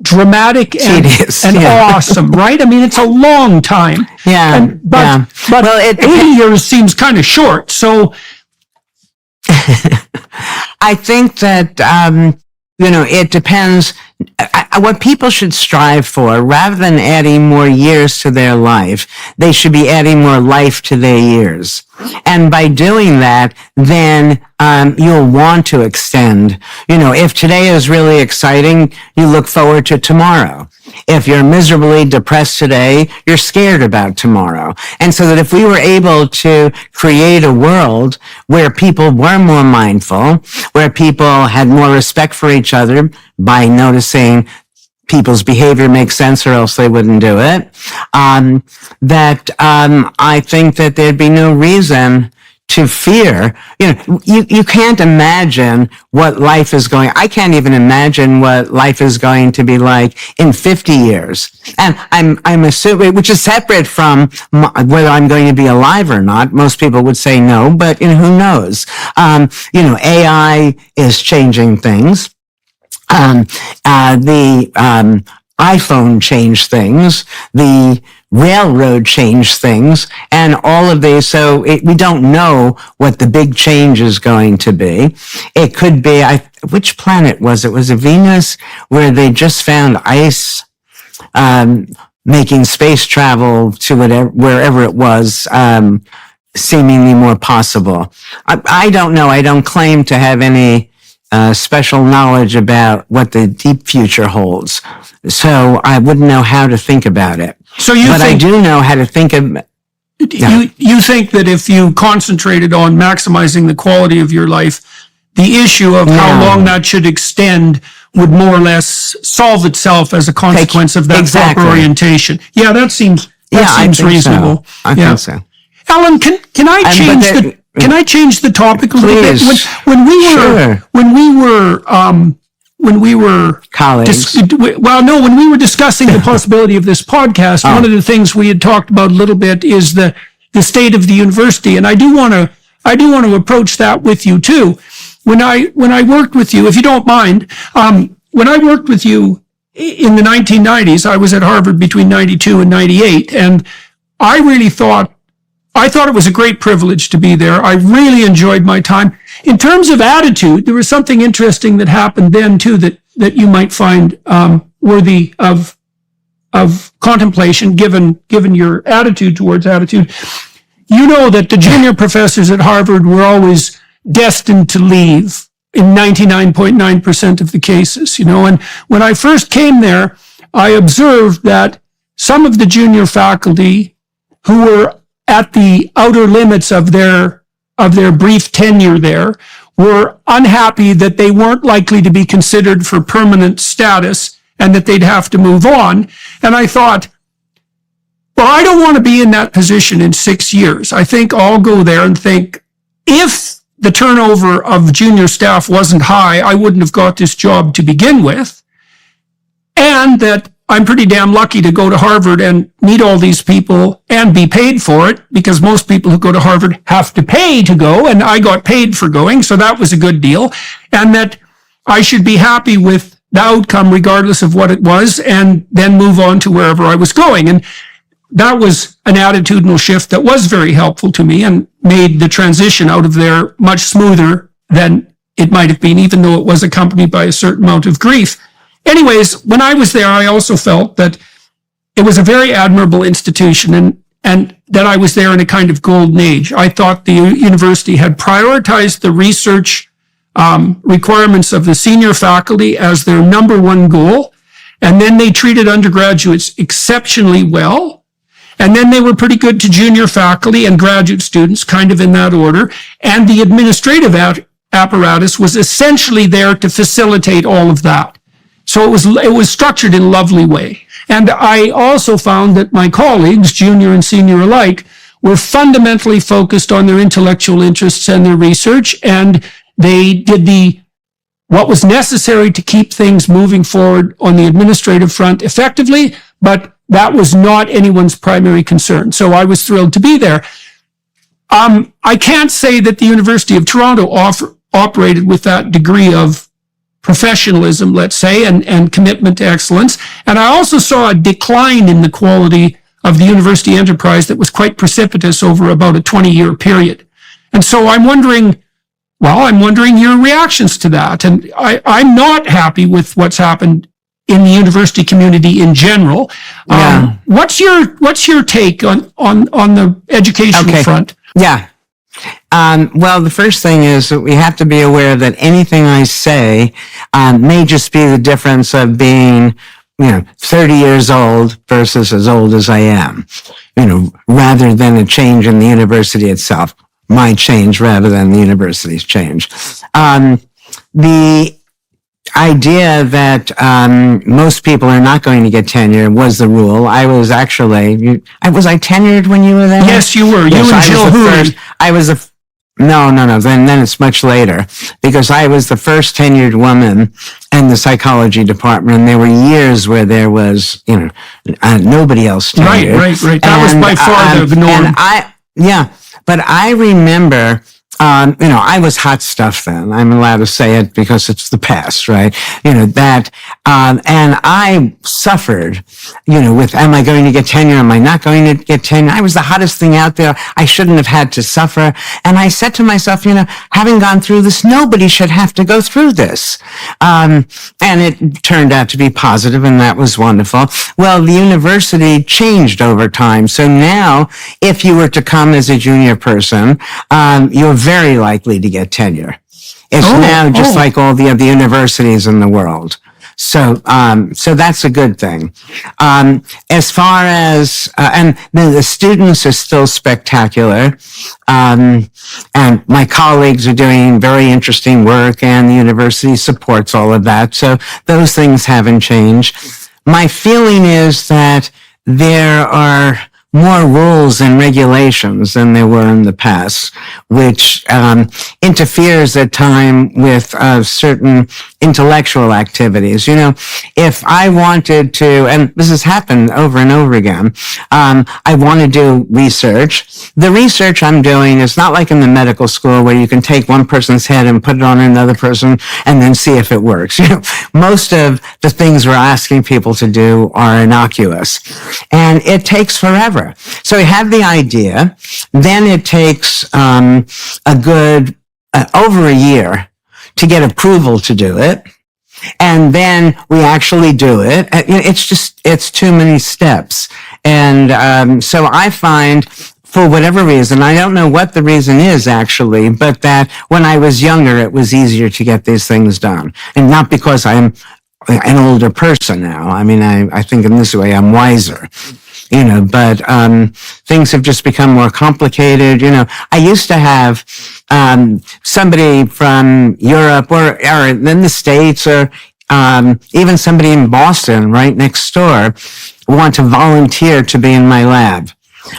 dramatic and awesome, right? I mean, it's a long time. Yeah. But Well, 80 years seems kind of short. So I think that, it depends. What people should strive for, rather than adding more years to their life, they should be adding more life to their years. And by doing that, then you'll want to extend. If today is really exciting, you look forward to tomorrow. If you're miserably depressed today, you're scared about tomorrow. And so that if we were able to create a world where people were more mindful, where people had more respect for each other by noticing people's behavior makes sense or else they wouldn't do it, I think that there'd be no reason to fear. You can't imagine what life is I can't even imagine what life is going to be like in 50 years. And I'm assuming, which is separate from whether I'm going to be alive or not. Most people would say no, but who knows? AI is changing things. The iPhone changed things. The railroad changed things, and all of these. So we don't know what the big change is going to be. It could be, which planet was it? Was it Venus, where they just found ice, making space travel to wherever it was, seemingly more possible. I don't know. I don't claim to have any special knowledge about what the deep future holds. So I wouldn't know how to think about it. But I do know how to think of. Yeah. You think that if you concentrated on maximizing the quality of your life, the issue of how long that should extend would more or less solve itself as a consequence of that proper orientation. Yeah, that seems reasonable. So. I think so. Ellen, can I change Can I change the topic a little bit? When we were colleagues. When we were discussing the possibility of this podcast, one of the things we had talked about a little bit is the state of the university, and I do want to approach that with you too. When I worked with you, if you don't mind, when I worked with you in the 1990s, I was at Harvard between 92 and 98, and I thought it was a great privilege to be there. I really enjoyed my time. In terms of attitude, there was something interesting that happened then too that you might find worthy of contemplation, given your attitude towards attitude. You know that the junior professors at Harvard were always destined to leave in 99.9% of the cases, and when I first came there, I observed that some of the junior faculty who were at the outer limits of their brief tenure there were unhappy that they weren't likely to be considered for permanent status and that they'd have to move on. And I thought, Well, I don't want to be in that position in 6 years. I think I'll go there and think, if the turnover of junior staff wasn't high, I wouldn't have got this job to begin with. And that I'm pretty damn lucky to go to Harvard and meet all these people and be paid for it, because most people who go to Harvard have to pay to go, and I got paid for going, so that was a good deal. And that I should be happy with the outcome regardless of what it was, and then move on to wherever I was going. And that was an attitudinal shift that was very helpful to me and made the transition out of there much smoother than it might have been, even though it was accompanied by a certain amount of grief. Anyways, when I was there, I also felt that it was a very admirable institution, and that I was there in a kind of golden age. I thought the university had prioritized the research requirements of the senior faculty as their number one goal, and then they treated undergraduates exceptionally well, and then they were pretty good to junior faculty and graduate students, kind of in that order, and the administrative apparatus was essentially there to facilitate all of that. So it was structured in a lovely way. And I also found that my colleagues, junior and senior alike, were fundamentally focused on their intellectual interests and their research, and they did what was necessary to keep things moving forward on the administrative front effectively, but that was not anyone's primary concern. So I was thrilled to be there. I can't say that the University of Toronto operated with that degree of professionalism, let's say, and commitment to excellence. And I also saw a decline in the quality of the university enterprise that was quite precipitous over about a 20-year period. And so I'm wondering your reactions to that. And I'm not happy with what's happened in the university community in general. Yeah. What's your take on the educational front? Yeah. Well, the first thing is that we have to be aware that anything I say may just be the difference of being, 30 years old versus as old as I am, rather than a change in the university itself. My change rather than the university's change. The idea that most people are not going to get tenure was the rule. I was actually, was I tenured when you were there? Yes, you were. Yes, you and Jill Hood. No. Then it's much later, because I was the first tenured woman in the psychology department, and there were years where there was, nobody else tenured. Right. That was by far the norm. But I remember, I was hot stuff then. I'm allowed to say it because it's the past, right? And I suffered, with, am I going to get tenure? Am I not going to get tenure? I was the hottest thing out there. I shouldn't have had to suffer. And I said to myself, having gone through this, nobody should have to go through this. And it turned out to be positive, and that was wonderful. Well, the university changed over time. So now, if you were to come as a junior person, you're very likely to get tenure. It's now just like all the other universities in the world. So that's a good thing. As far as, and the students are still spectacular. And my colleagues are doing very interesting work, and the university supports all of that. So those things haven't changed. My feeling is that there are more rules and regulations than there were in the past, which interferes at time with certain intellectual activities. If I wanted to, and this has happened over and over again, I want to do research. The research I'm doing is not like in the medical school where you can take one person's head and put it on another person and then see if it works. Most of the things we're asking people to do are innocuous, and it takes forever. So we have the idea, then it takes a good over a year to get approval to do it, and then we actually do it. It's too many steps. And so I find, for whatever reason, I don't know what the reason is actually, but that when I was younger, it was easier to get these things done. And not because I'm an older person now. I mean, I think in this way I'm wiser. But things have just become more complicated. I used to have somebody from Europe or in the States or even somebody in Boston right next door want to volunteer to be in my lab.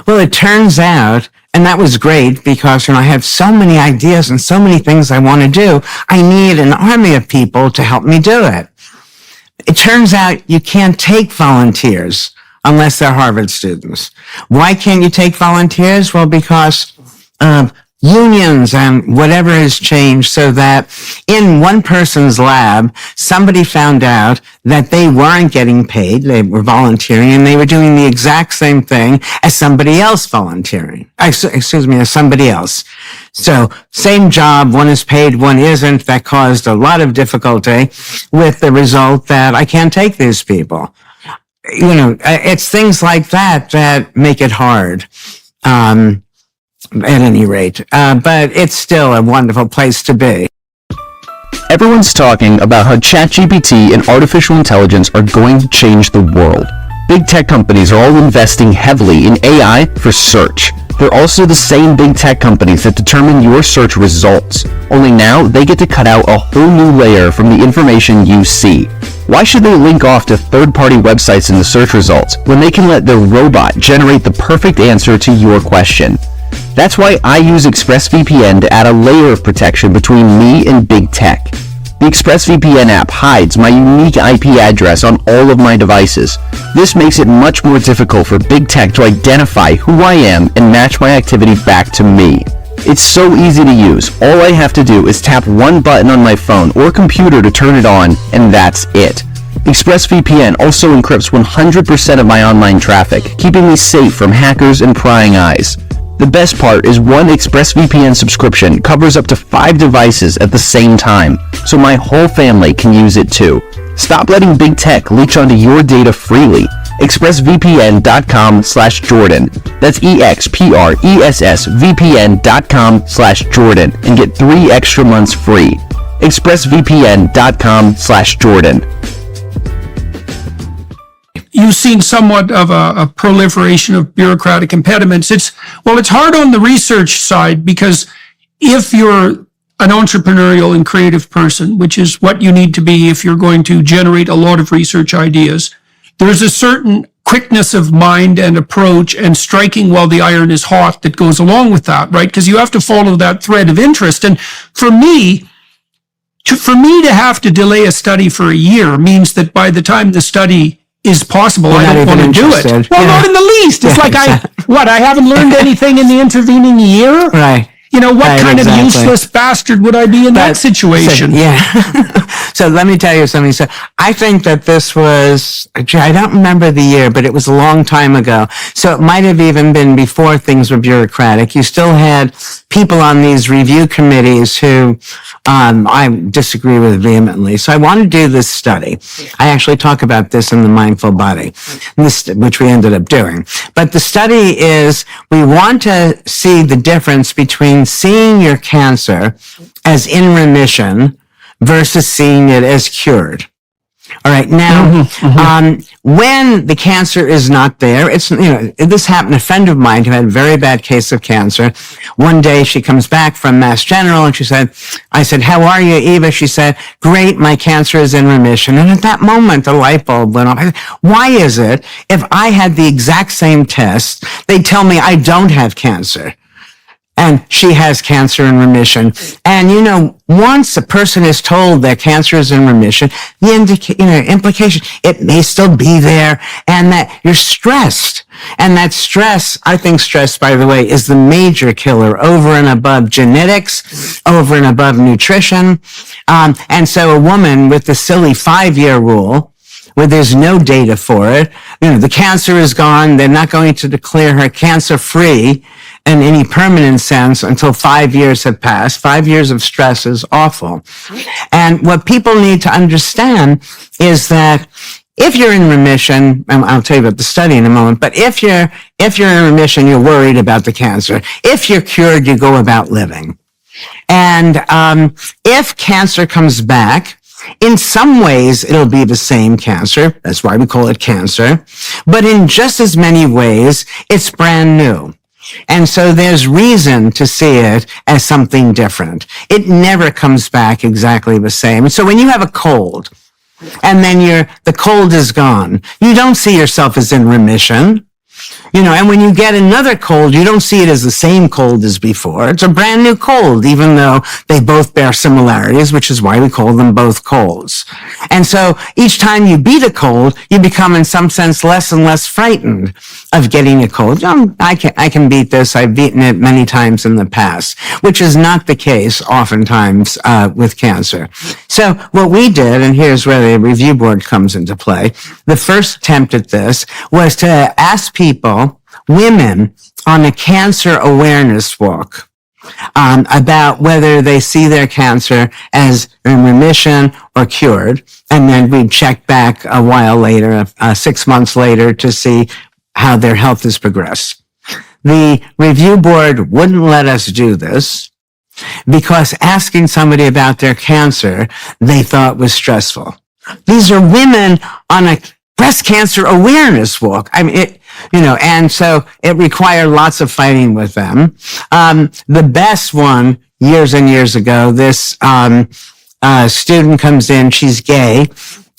Well, it turns out, and that was great because, I have so many ideas and so many things I want to do. I need an army of people to help me do it. It turns out you can't take volunteers unless they're Harvard students. Why can't you take volunteers? Well, because unions and whatever has changed so that in one person's lab, somebody found out that they weren't getting paid. They were volunteering and they were doing the exact same thing as somebody else volunteering. As somebody else. So same job, one is paid, one isn't. That caused a lot of difficulty with the result that I can't take these people. It's things like that that make it hard. At any rate, but it's still a wonderful place to be. Everyone's talking about how ChatGPT and artificial intelligence are going to change the world. Big tech companies are all investing heavily in AI for search. They're also the same big tech companies that determine your search results. Only now they get to cut out a whole new layer from the information you see. Why should they link off to third-party websites in the search results when they can let their robot generate the perfect answer to your question? That's why I use ExpressVPN to add a layer of protection between me and big tech. The ExpressVPN app hides my unique IP address on all of my devices. This makes it much more difficult for big tech to identify who I am and match my activity back to me. It's so easy to use. All I have to do is tap one button on my phone or computer to turn it on, and that's it. ExpressVPN also encrypts 100% of my online traffic, keeping me safe from hackers and prying eyes. The best part is one ExpressVPN subscription covers up to 5 devices at the same time, so my whole family can use it too. Stop letting big tech leech onto your data freely. expressvpn.com/Jordan. That's expressvpn.com/Jordan and get 3 extra months free. expressvpn.com/Jordan. You've seen somewhat of a proliferation of bureaucratic impediments. It's hard on the research side because if you're an entrepreneurial and creative person, which is what you need to be if you're going to generate a lot of research ideas, there's a certain quickness of mind and approach and striking while the iron is hot that goes along with that, right? Because you have to follow that thread of interest. And for me to have to delay a study for a year means that by the time the study is possible, I don't want to do it. Well, not in the least. It's like I haven't learned anything in the intervening year? Right. What kind of useless bastard would I be in that situation? So let me tell you something. So I think that this was, I don't remember the year, but it was a long time ago. So it might have even been before things were bureaucratic. You still had people on these review committees who I disagree with vehemently. So I want to do this study. I actually talk about this in The Mindful Body, which we ended up doing. But the study is, we want to see the difference between seeing your cancer as in remission versus seeing it as cured. All right. Now, when the cancer is not there, it's, this happened. A friend of mine who had a very bad case of cancer. One day she comes back from Mass General and I said, how are you, Eva? She said, great. My cancer is in remission. And at that moment, the light bulb went off. I said, why is it if I had the exact same test, they'd tell me I don't have cancer? And she has cancer in remission. And, once a person is told that cancer is in remission, the implication, it may still be there and that you're stressed. And that stress, I think stress, by the way, is the major killer over and above genetics, over and above nutrition. And so a woman with the silly 5-year rule, where there's no data for it, the cancer is gone, they're not going to declare her cancer-free in any permanent sense until 5 years have passed. 5 years of stress is awful. And what people need to understand is that if you're in remission, and I'll tell you about the study in a moment, but if you're in remission, you're worried about the cancer. If you're cured, you go about living. And if cancer comes back, in some ways, it'll be the same cancer. That's why we call it cancer. But in just as many ways, it's brand new. And so there's reason to see it as something different. It never comes back exactly the same. And so when you have a cold, and then the cold is gone. You don't see yourself as in remission. And when you get another cold, you don't see it as the same cold as before. It's a brand new cold, even though they both bear similarities, which is why we call them both colds. And so each time you beat a cold, you become in some sense less and less frightened of getting a cold. I can beat this. I've beaten it many times in the past, which is not the case oftentimes with cancer. So what we did, and here's where the review board comes into play, the first attempt at this was to ask people, women, on a cancer awareness walk about whether they see their cancer as in remission or cured. And then we'd check back a while later, 6 months later, to see how their health has progressed. The review board wouldn't let us do this because asking somebody about their cancer they thought was stressful. These are women on a breast cancer awareness walk. I mean, and so it required lots of fighting with them. The best one, years and years ago, this student comes in, she's gay,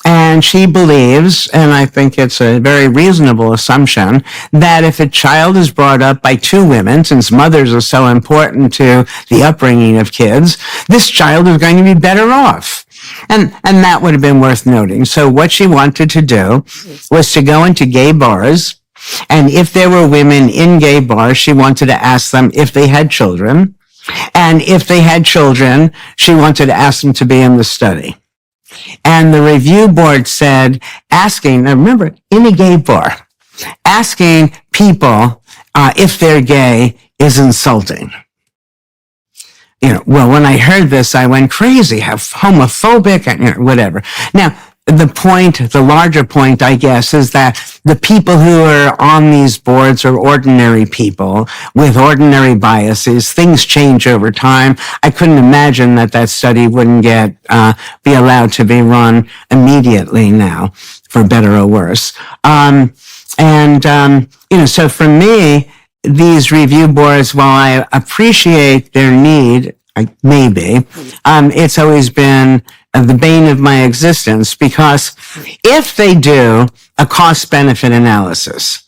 and she believes, and I think it's a very reasonable assumption, that if a child is brought up by two women, since mothers are so important to the upbringing of kids, this child is going to be better off. And that would have been worth noting. So what she wanted to do was to go into gay bars, and if there were women in gay bars, she wanted to ask them if they had children. And if they had children, she wanted to ask them to be in the study. And the review board said, now remember, in a gay bar, asking people if they're gay is insulting. Well, when I heard this, I went crazy, how homophobic, and whatever. Now, the larger point, I guess, is that the people who are on these boards are ordinary people with ordinary biases. Things change over time. I couldn't imagine that study wouldn't be allowed to be run immediately now, for better or worse. So for me, these review boards, while I appreciate their need, it's always been the bane of my existence, because if they do a cost-benefit analysis,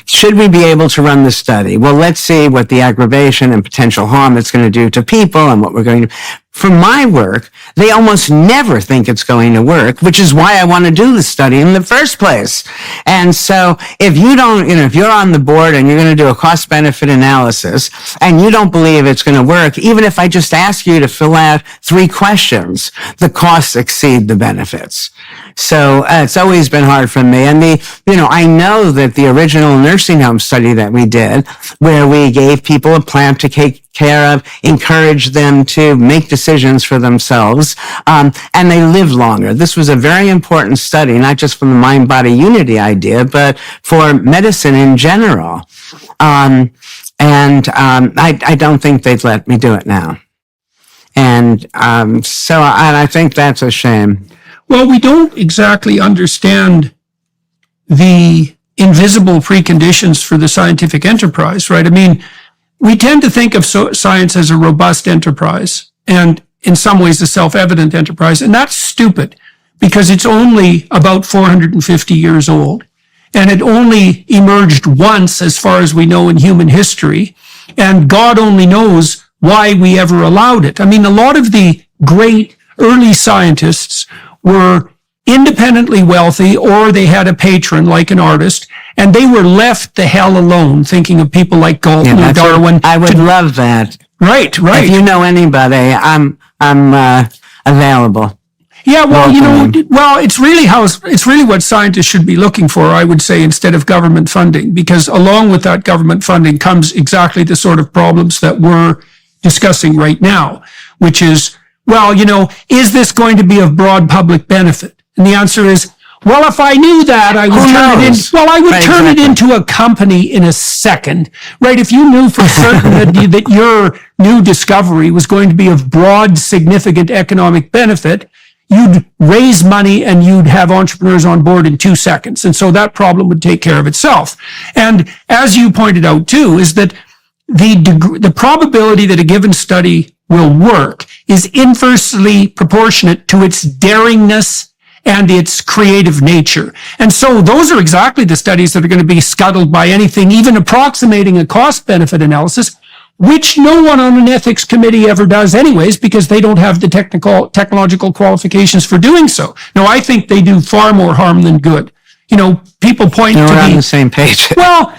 should we be able to run the study? Well, let's see what the aggravation and potential harm it's going to do to people and what we're going to... For my work, they almost never think it's going to work, which is why I want to do the study in the first place. And so if you don't, if you're on the board and you're going to do a cost-benefit analysis and you don't believe it's going to work, even if I just ask you to fill out 3 questions, the costs exceed the benefits. So it's always been hard for me. And I know that the original nursing home study that we did, where we gave people a plan to take care of, encourage them to make decisions for themselves, and they live longer. This was a very important study, not just from the mind-body unity idea, but for medicine in general. I don't think they'd let me do it now. And I think that's a shame. Well, we don't exactly understand the invisible preconditions for the scientific enterprise, right? I mean, we tend to think of science as a robust enterprise and in some ways a self-evident enterprise. And that's stupid because it's only about 450 years old. And it only emerged once, as far as we know, in human history. And God only knows why we ever allowed it. I mean, a lot of the great early scientists were independently wealthy, or they had a patron like an artist, and they were left the hell alone, thinking of people like Galton and Darwin. I would love that. Right. If you know anybody, I'm available. Yeah, well, it's really what scientists should be looking for, I would say, instead of government funding, because along with that government funding comes exactly the sort of problems that we're discussing right now, which is, is this going to be of broad public benefit? And the answer is, well, if I knew that, I would turn it into a company in a second, right? If you knew for certain that your new discovery was going to be of broad, significant economic benefit, you'd raise money and you'd have entrepreneurs on board in 2 seconds. And so that problem would take care of itself. And as you pointed out too, is that the probability that a given study will work is inversely proportionate to its daringness and its creative nature. And so those are exactly the studies that are going to be scuttled by anything even approximating a cost-benefit analysis, which no one on an ethics committee ever does anyways, because they don't have the technological qualifications for doing so. No, I think they do far more harm than good. People point to We're on the same page. well,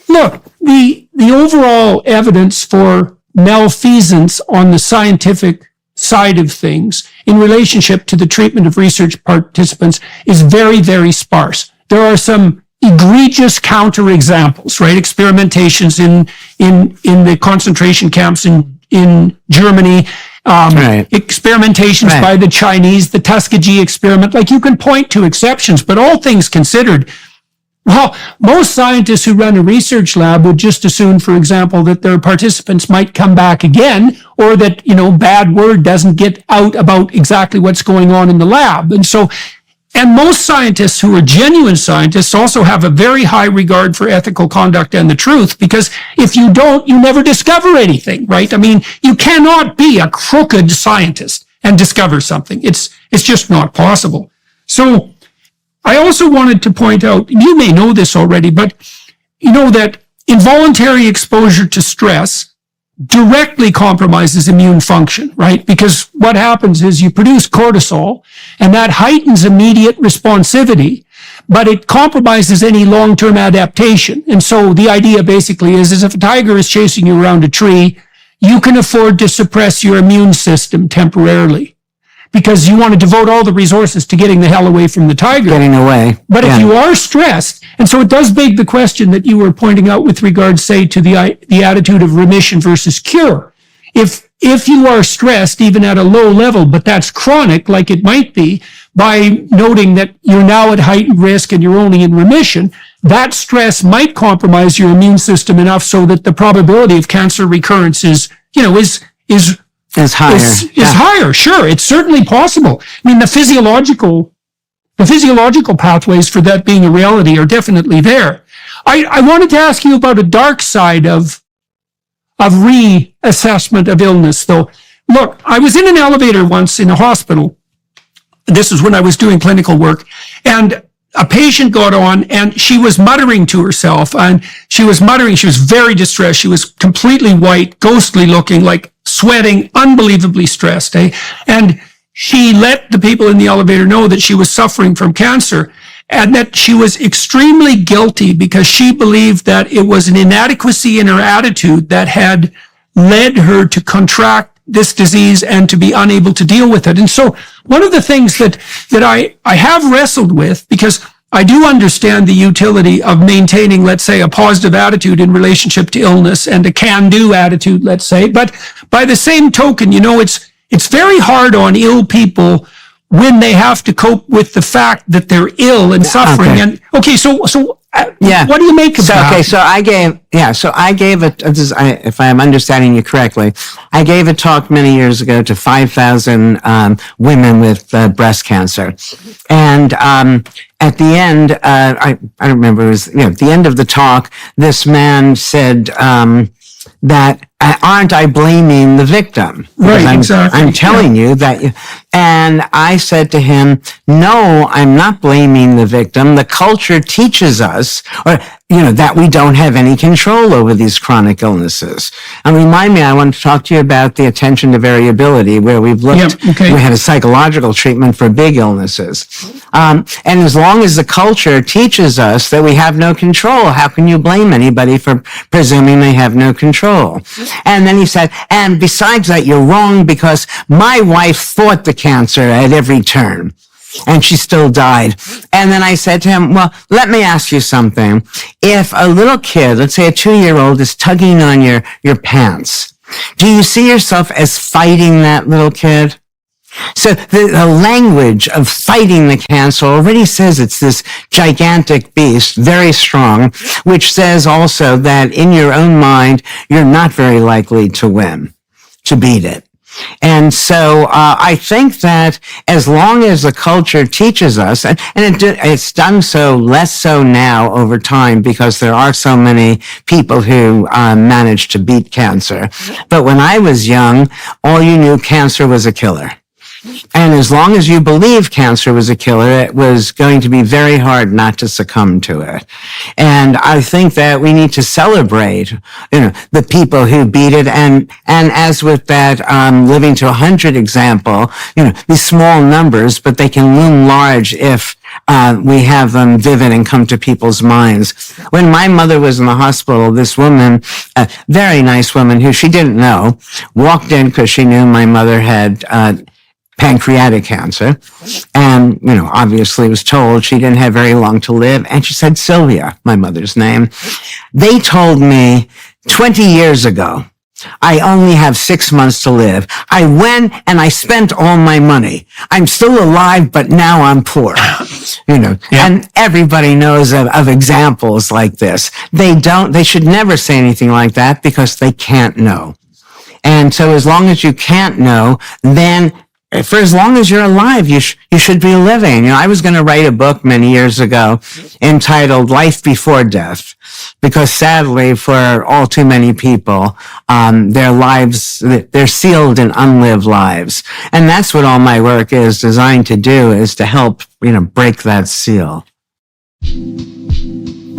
look, the overall evidence for malfeasance on the scientific side of things in relationship to the treatment of research participants is very, very sparse. There are some egregious counterexamples, right? Experimentations in the concentration camps in Germany, Right. experimentations Right. by the Chinese, the Tuskegee experiment. Like, you can point to exceptions, but all things considered, well, most scientists who run a research lab would just assume, for example, that their participants might come back again, or that, bad word doesn't get out about exactly what's going on in the lab. And most scientists who are genuine scientists also have a very high regard for ethical conduct and the truth, because if you don't, you never discover anything, right? I mean, you cannot be a crooked scientist and discover something. It's just not possible. So I also wanted to point out, you may know this already, but that involuntary exposure to stress directly compromises immune function, right? Because what happens is you produce cortisol, and that heightens immediate responsivity, but it compromises any long-term adaptation. And so the idea basically is if a tiger is chasing you around a tree, you can afford to suppress your immune system temporarily, because you want to devote all the resources to getting the hell away from the tiger. Getting away. But if you are stressed, and so it does beg the question that you were pointing out with regards, say, to the attitude of remission versus cure. If you are stressed, even at a low level, but that's chronic, like it might be, by noting that you're now at heightened risk and you're only in remission, that stress might compromise your immune system enough so that the probability of cancer recurrence is higher. Is higher. Sure, it's certainly possible. I mean, the physiological pathways for that being a reality are definitely there. I wanted to ask you about a dark side of reassessment of illness, though. Look, I was in an elevator once in a hospital. This is when I was doing clinical work, and a patient got on, and she was muttering to herself, and she was very distressed. She was completely white, ghostly looking, like sweating, unbelievably stressed, And she let the people in the elevator know that she was suffering from cancer, and that she was extremely guilty because she believed that it was an inadequacy in her attitude that had led her to contract this disease and to be unable to deal with it. And so one of the things that I have wrestled with, because I do understand the utility of maintaining, let's say, a positive attitude in relationship to illness and a can-do attitude, let's say, but by the same token, it's very hard on ill people when they have to cope with the fact that they're ill and suffering. Okay. And Yeah. what do you make of that? Okay, so I gave it, if I'm understanding you correctly, I gave a talk many years ago to 5,000 women with breast cancer. And at the end, I don't remember, it was, at the end of the talk, this man said that, aren't I blaming the victim? Right, exactly. I'm telling you that, and I said to him, no, I'm not blaming the victim. The culture teaches us, that we don't have any control over these chronic illnesses. And remind me, I want to talk to you about the attention to variability, where we've looked, okay. we had a psychological treatment for big illnesses. And as long as the culture teaches us that we have no control, how can you blame anybody for presuming they have no control? And then he said, and besides that, you're wrong, because my wife fought the cancer at every turn, and she still died. And then I said to him, well, let me ask you something. If a little kid, let's say a 2-year-old, is tugging on your pants, do you see yourself as fighting that little kid? So the language of fighting the cancer already says it's this gigantic beast, very strong, which says also that in your own mind, you're not very likely to win, to beat it. And so I think that as long as the culture teaches us, and it's done so less so now over time because there are so many people who manage to beat cancer. But when I was young, all you knew, cancer was a killer. And as long as you believe cancer was a killer, it was going to be very hard not to succumb to it. And I think that we need to celebrate, the people who beat it. And as with that, living to 100 example, these small numbers, but they can loom large if we have them vivid and come to people's minds. When my mother was in the hospital, this woman, a very nice woman who she didn't know, walked in because she knew my mother had pancreatic cancer, and obviously was told she didn't have very long to live. And she said, "Sylvia," my mother's name, "they told me 20 years ago I only have 6 months to live. I went and I spent all my money. I'm still alive, but now I'm poor." And everybody knows of examples like this. They should never say anything like that because they can't know. And so as long as you can't know, then for as long as you're alive, you should be living. I was going to write a book many years ago entitled Life Before Death, because sadly for all too many people, their lives, they're sealed in unlived lives. And that's what all my work is designed to do, is to help, break that seal.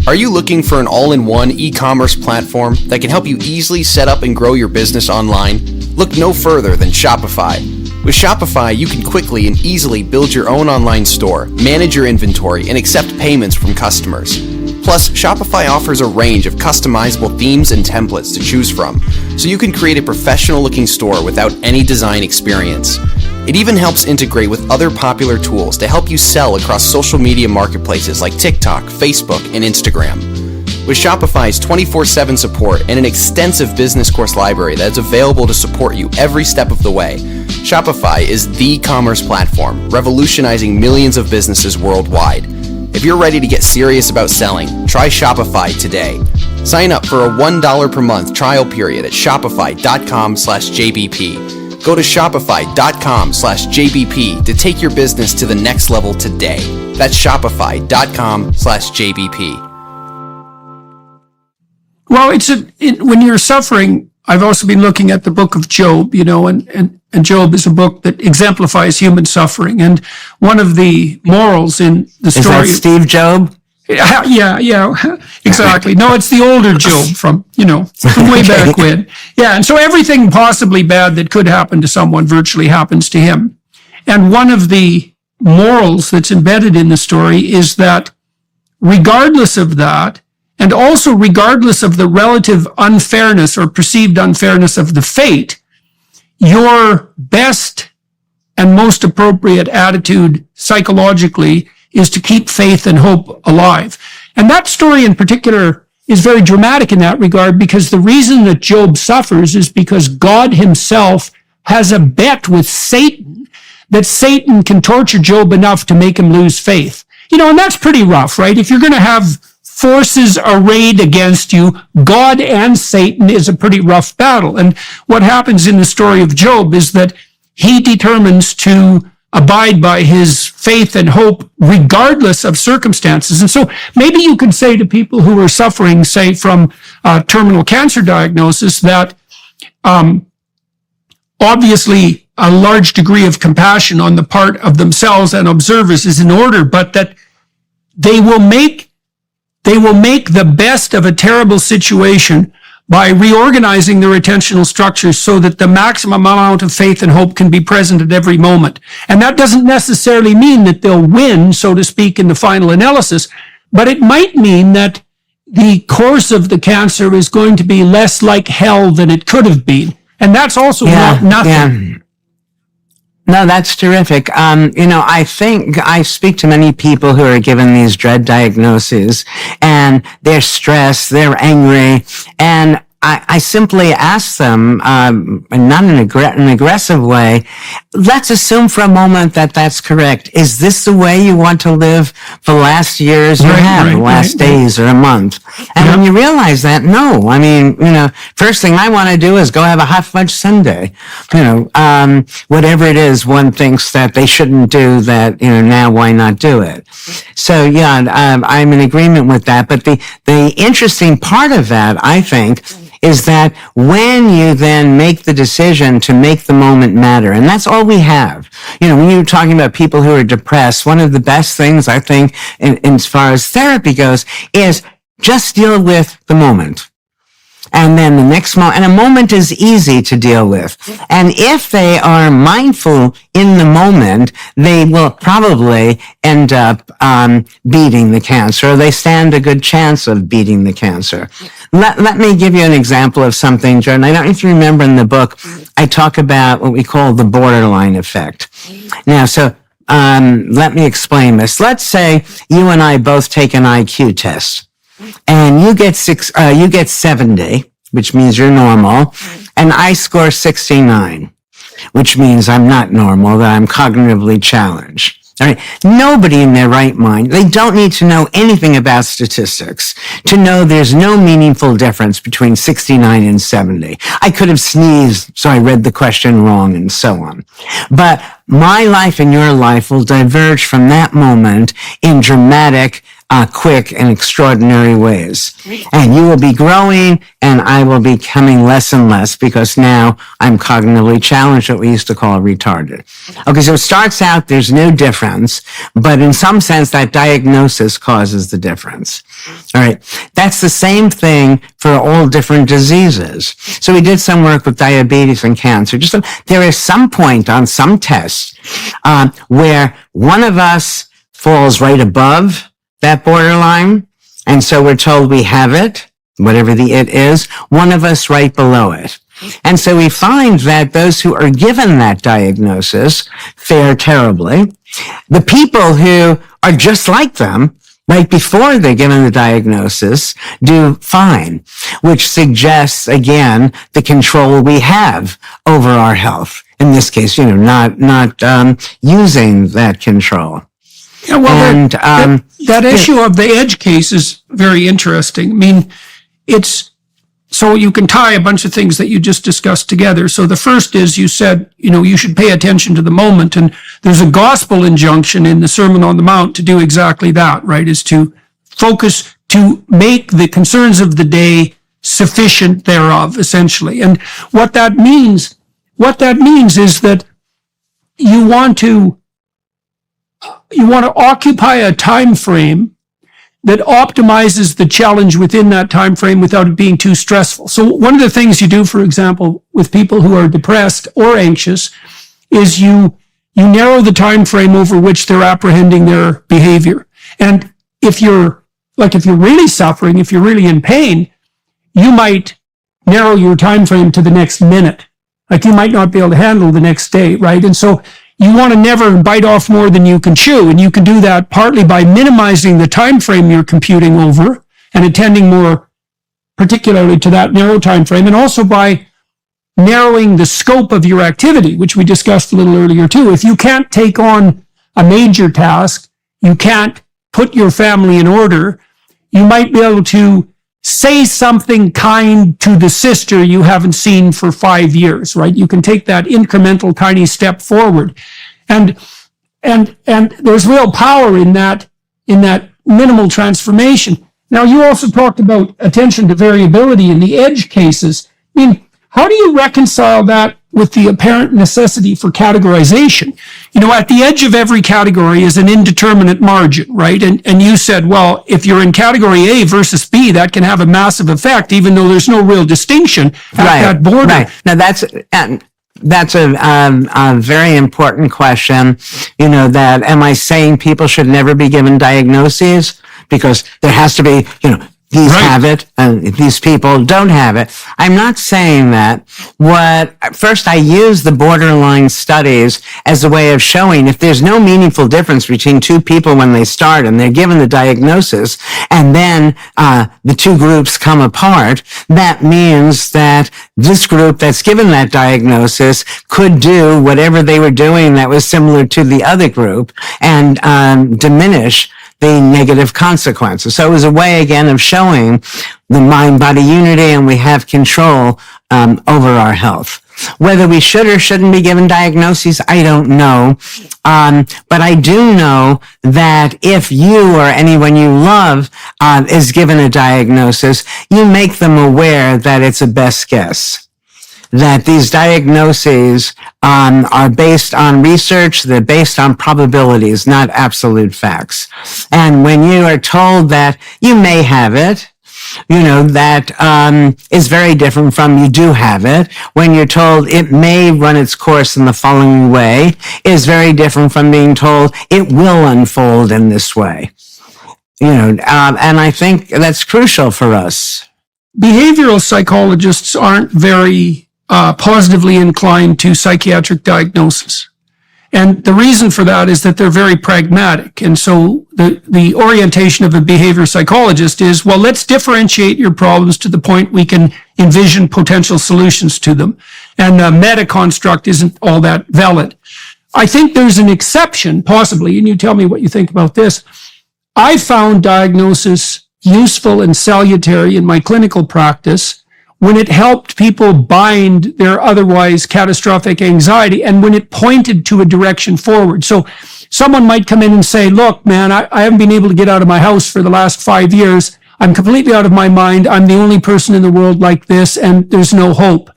Are you looking for an all-in-one e-commerce platform that can help you easily set up and grow your business online? Look no further than Shopify. With Shopify, you can quickly and easily build your own online store, manage your inventory, and accept payments from customers. Plus, Shopify offers a range of customizable themes and templates to choose from, so you can create a professional-looking store without any design experience. It even helps integrate with other popular tools to help you sell across social media marketplaces like TikTok, Facebook, and Instagram. With Shopify's 24/7 support and an extensive business course library that is available to support you every step of the way, Shopify is the commerce platform, revolutionizing millions of businesses worldwide. If you're ready to get serious about selling, try Shopify today. Sign up for a $1 per month trial period at shopify.com/JBP. Go to shopify.com/JBP to take your business to the next level today. That's shopify.com/JBP. Well, when you're suffering, I've also been looking at the book of Job, and Job is a book that exemplifies human suffering. And one of the morals in the story. Is that Steve Job? Yeah, exactly. No, it's the older Job from way back when. Yeah, and so everything possibly bad that could happen to someone virtually happens to him. And one of the morals that's embedded in the story is that regardless of that, and also regardless of the relative unfairness or perceived unfairness of the fate, your best and most appropriate attitude psychologically is to keep faith and hope alive. And that story in particular is very dramatic in that regard, because the reason that Job suffers is because God himself has a bet with Satan that Satan can torture Job enough to make him lose faith. And that's pretty rough, right? If you're going to have forces arrayed against you, God and Satan, is a pretty rough battle. And what happens in the story of Job is that he determines to abide by his faith and hope regardless of circumstances. And so maybe you could say to people who are suffering, say, from terminal cancer diagnosis, that obviously a large degree of compassion on the part of themselves and observers is in order, but that they will make the best of a terrible situation by reorganizing their attentional structures so that the maximum amount of faith and hope can be present at every moment. And that doesn't necessarily mean that they'll win, so to speak, in the final analysis, but it might mean that the course of the cancer is going to be less like hell than it could have been. And that's also not nothing. Yeah. No, that's terrific. I think I speak to many people who are given these dread diagnoses, and they're stressed, they're angry, and I simply ask them, not in an aggressive way, let's assume for a moment that that's correct. Is this the way you want to live the last years the last days or a month? And when you realize that, no. I mean, first thing I want to do is go have a hot fudge sundae. Whatever it is, one thinks that they shouldn't do that, now why not do it? So I'm in agreement with that. But the interesting part of that, I think, is that when you then make the decision to make the moment matter, and that's all we have. When you're talking about people who are depressed, one of the best things I think in as far as therapy goes is just deal with the moment. And then the next moment, and a moment is easy to deal with. And if they are mindful in the moment, they will probably end up beating the cancer. They stand a good chance of beating the cancer. Let me give you an example of something, Jordan. I don't know if you remember in the book, I talk about what we call the borderline effect. Now, let me explain this. Let's say you and I both take an IQ test. And you get 70, which means you're normal, and I score 69, which means I'm not normal, that I'm cognitively challenged. All right. Nobody in their right mind, they don't need to know anything about statistics to know there's no meaningful difference between 69 and 70. I could have sneezed, so I read the question wrong and so on. But my life and your life will diverge from that moment in dramatic, quick and extraordinary ways. And you will be growing and I will be becoming less and less because now I'm cognitively challenged, what we used to call retarded. Okay, so it starts out, there's no difference, but in some sense that diagnosis causes the difference. All right, that's the same thing for all different diseases. So we did some work with diabetes and cancer. There is some point on some tests where one of us falls right above that borderline, and so we're told we have it, whatever the it is, one of us right below it. And so we find that those who are given that diagnosis fare terribly. The people who are just like them, right before they're given the diagnosis, do fine, which suggests, again, the control we have over our health. In this case, not using that control. Yeah, well, that issue of the edge case is very interesting. I mean, so you can tie a bunch of things that you just discussed together. So the first is you said, you should pay attention to the moment. And there's a gospel injunction in the Sermon on the Mount to do exactly that, right? Is to focus, to make the concerns of the day sufficient thereof, essentially. And what that means is that you want to occupy a time frame that optimizes the challenge within that time frame without it being too stressful. So one of the things you do, for example, with people who are depressed or anxious is you narrow the time frame over which they're apprehending their behavior. And if you're really suffering, if you're really in pain, you might narrow your time frame to the next minute. Like you might not be able to handle the next day, right? And so you want to never bite off more than you can chew. And you can do that partly by minimizing the time frame you're computing over and attending more particularly to that narrow time frame, and also by narrowing the scope of your activity, which we discussed a little earlier too. If you can't take on a major task, you can't put your family in order, you might be able to say something kind to the sister you haven't seen for 5 years, right? You can take that incremental tiny step forward. And there's real power in that minimal transformation. Now, you also talked about attention to variability in the edge cases. I mean, how do you reconcile that with the apparent necessity for categorization? At the edge of every category is an indeterminate margin, right? And you said, well, if you're in category A versus B, that can have a massive effect, even though there's no real distinction at that border. Right. Now, that's a very important question. That am I saying people should never be given diagnoses? Because there has to be, these have it and these people don't have it. I'm not saying that. First, I use the borderline studies as a way of showing if there's no meaningful difference between two people when they start and they're given the diagnosis, and then the two groups come apart, that means that this group that's given that diagnosis could do whatever they were doing that was similar to the other group and diminish the negative consequences. So it was a way, again, of showing the mind-body unity, and we have control over our health. Whether we should or shouldn't be given diagnoses, I don't know. But I do know that if you or anyone you love is given a diagnosis, you make them aware that it's a best guess. That these diagnoses are based on research, they're based on probabilities, not absolute facts. And when you are told that you may have it, that is very different from you do have it. When you're told it may run its course in the following way, is very different from being told it will unfold in this way. And I think that's crucial for us. Behavioral psychologists aren't very positively inclined to psychiatric diagnosis. And the reason for that is that they're very pragmatic. And so the orientation of a behavior psychologist is, well, let's differentiate your problems to the point we can envision potential solutions to them. And the meta construct isn't all that valid. I think there's an exception, possibly, and you tell me what you think about this. I found diagnosis useful and salutary in my clinical practice when it helped people bind their otherwise catastrophic anxiety and when it pointed to a direction forward. So someone might come in and say, look, man, I haven't been able to get out of my house for the last 5 years. I'm completely out of my mind. I'm the only person in the world like this, and there's no hope.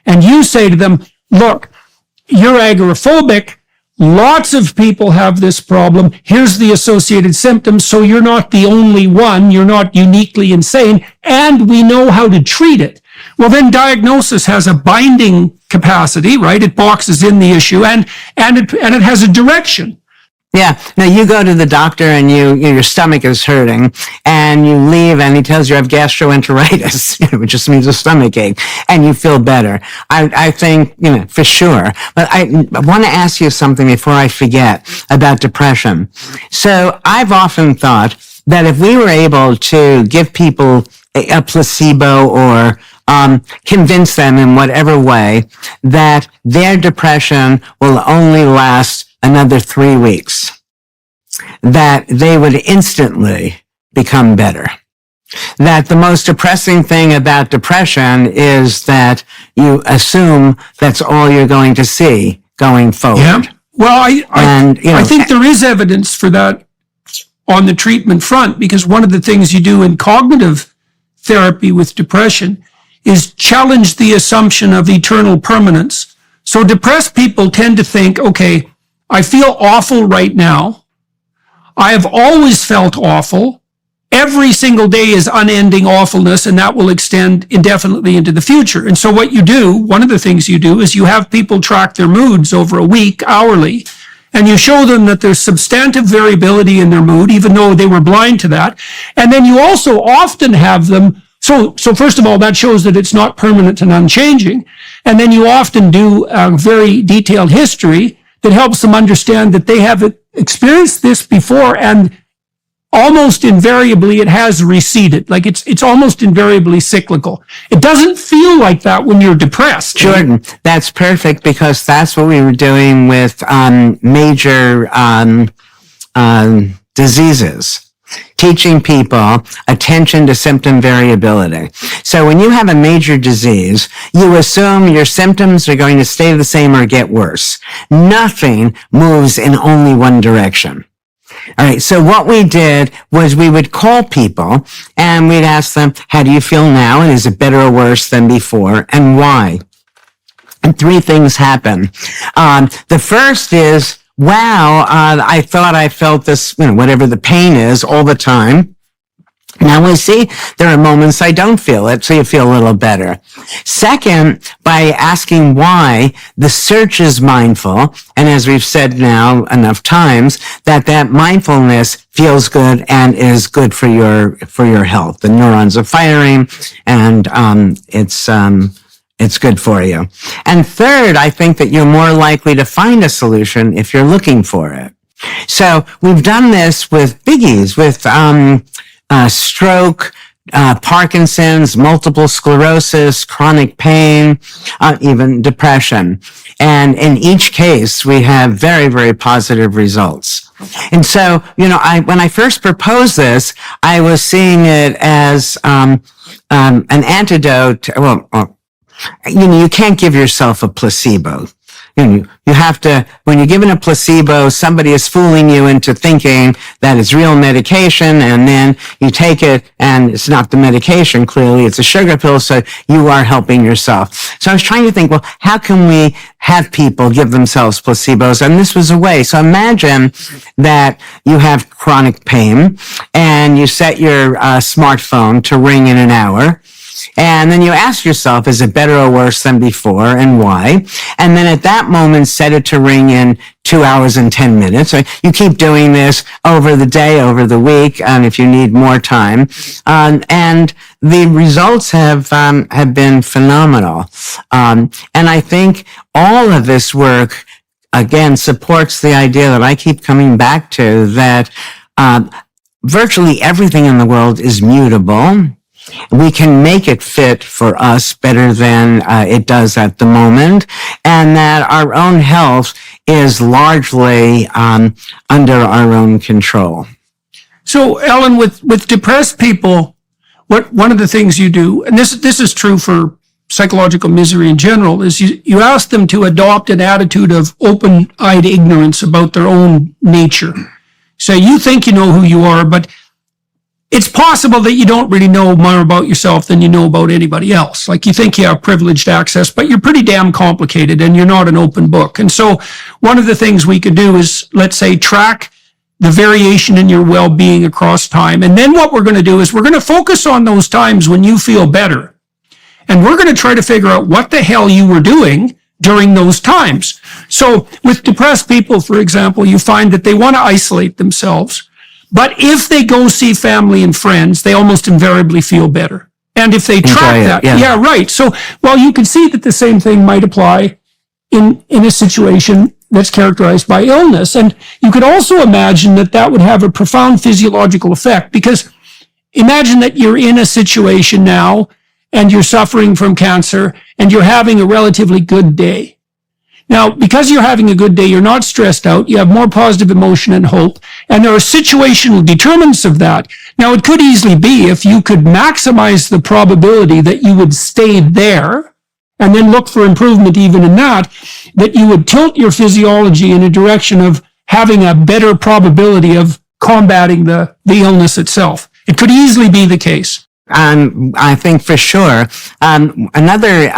And you say to them, look, you're agoraphobic. Lots of people have this problem. Here's the associated symptoms. So you're not the only one. You're not uniquely insane. And we know how to treat it. Well, then diagnosis has a binding capacity, right? It boxes in the issue and it has a direction. Yeah. Now you go to the doctor and your stomach is hurting and you leave and he tells you have gastroenteritis, which just means a stomach ache, and you feel better. I think, for sure. But I want to ask you something before I forget about depression. So I've often thought that if we were able to give people a placebo or convince them in whatever way that their depression will only last another 3 weeks, that they would instantly become better. That the most depressing thing about depression is that you assume that's all you're going to see going forward. Yeah. Well, I think there is evidence for that on the treatment front, because one of the things you do in cognitive therapy with depression is challenge the assumption of eternal permanence. So depressed people tend to think, okay, I feel awful right now. I have always felt awful. Every single day is unending awfulness, and that will extend indefinitely into the future. And so what you do, one of the things you do, is you have people track their moods over a week, hourly, and you show them that there's substantive variability in their mood, even though they were blind to that. And then you also often have them, so first of all, that shows that it's not permanent and unchanging. And then you often do a very detailed history that helps them understand that they have experienced this before, and almost invariably it has receded. Like it's almost invariably cyclical. It doesn't feel like that when you're depressed. Jordan, that's perfect, because that's what we were doing with major diseases. Teaching people attention to symptom variability. So when you have a major disease, you assume your symptoms are going to stay the same or get worse. Nothing moves in only one direction. All right. So what we did was we would call people and we'd ask them, how do you feel now? And is it better or worse than before? And why? And 3 things happen. The first is, wow, I thought I felt this, whatever the pain is, all the time. Now I see there are moments I don't feel it, so you feel a little better. Second, by asking why, the search is mindful. And as we've said now enough times, that mindfulness feels good and is good for your health. The neurons are firing, and it's good for you. And third, I think that you're more likely to find a solution if you're looking for it. So we've done this with biggies, with stroke, Parkinson's, multiple sclerosis, chronic pain, even depression. And in each case, we have very, very positive results. And so, when I first proposed this, I was seeing it as an antidote. Well, you can't give yourself a placebo. You have to, when you're given a placebo, somebody is fooling you into thinking that it's real medication, and then you take it and it's not the medication, clearly it's a sugar pill, so you are helping yourself. So I was trying to think, well, how can we have people give themselves placebos? And this was a way. So imagine that you have chronic pain and you set your smartphone to ring in an hour. And then you ask yourself, is it better or worse than before, and why? And then at that moment, set it to ring in 2 hours and 10 minutes. So you keep doing this over the day, over the week, and if you need more time. And the results have been phenomenal. And I think all of this work, again, supports the idea that I keep coming back to, that virtually everything in the world is mutable. We can make it fit for us better than it does at the moment, and that our own health is largely under our own control. So, Ellen, with depressed people, one of the things you do, and this is true for psychological misery in general, is you ask them to adopt an attitude of open-eyed ignorance about their own nature. So you think you know who you are, but it's possible that you don't really know more about yourself than you know about anybody else. Like, you think you have privileged access, but you're pretty damn complicated and you're not an open book. And so one of the things we could do is, let's say, track the variation in your well-being across time. And then what we're going to do is we're going to focus on those times when you feel better. And we're going to try to figure out what the hell you were doing during those times. So with depressed people, for example, you find that they want to isolate themselves. But if they go see family and friends, they almost invariably feel better. And if they track that, yeah, right. So, well, you can see that the same thing might apply in a situation that's characterized by illness. And you could also imagine that would have a profound physiological effect, because imagine that you're in a situation now and you're suffering from cancer and you're having a relatively good day. Now, because you're having a good day, you're not stressed out, you have more positive emotion and hope, and there are situational determinants of that. Now, it could easily be, if you could maximize the probability that you would stay there, and then look for improvement even in that you would tilt your physiology in a direction of having a better probability of combating the illness itself. It could easily be the case. I think for sure. Another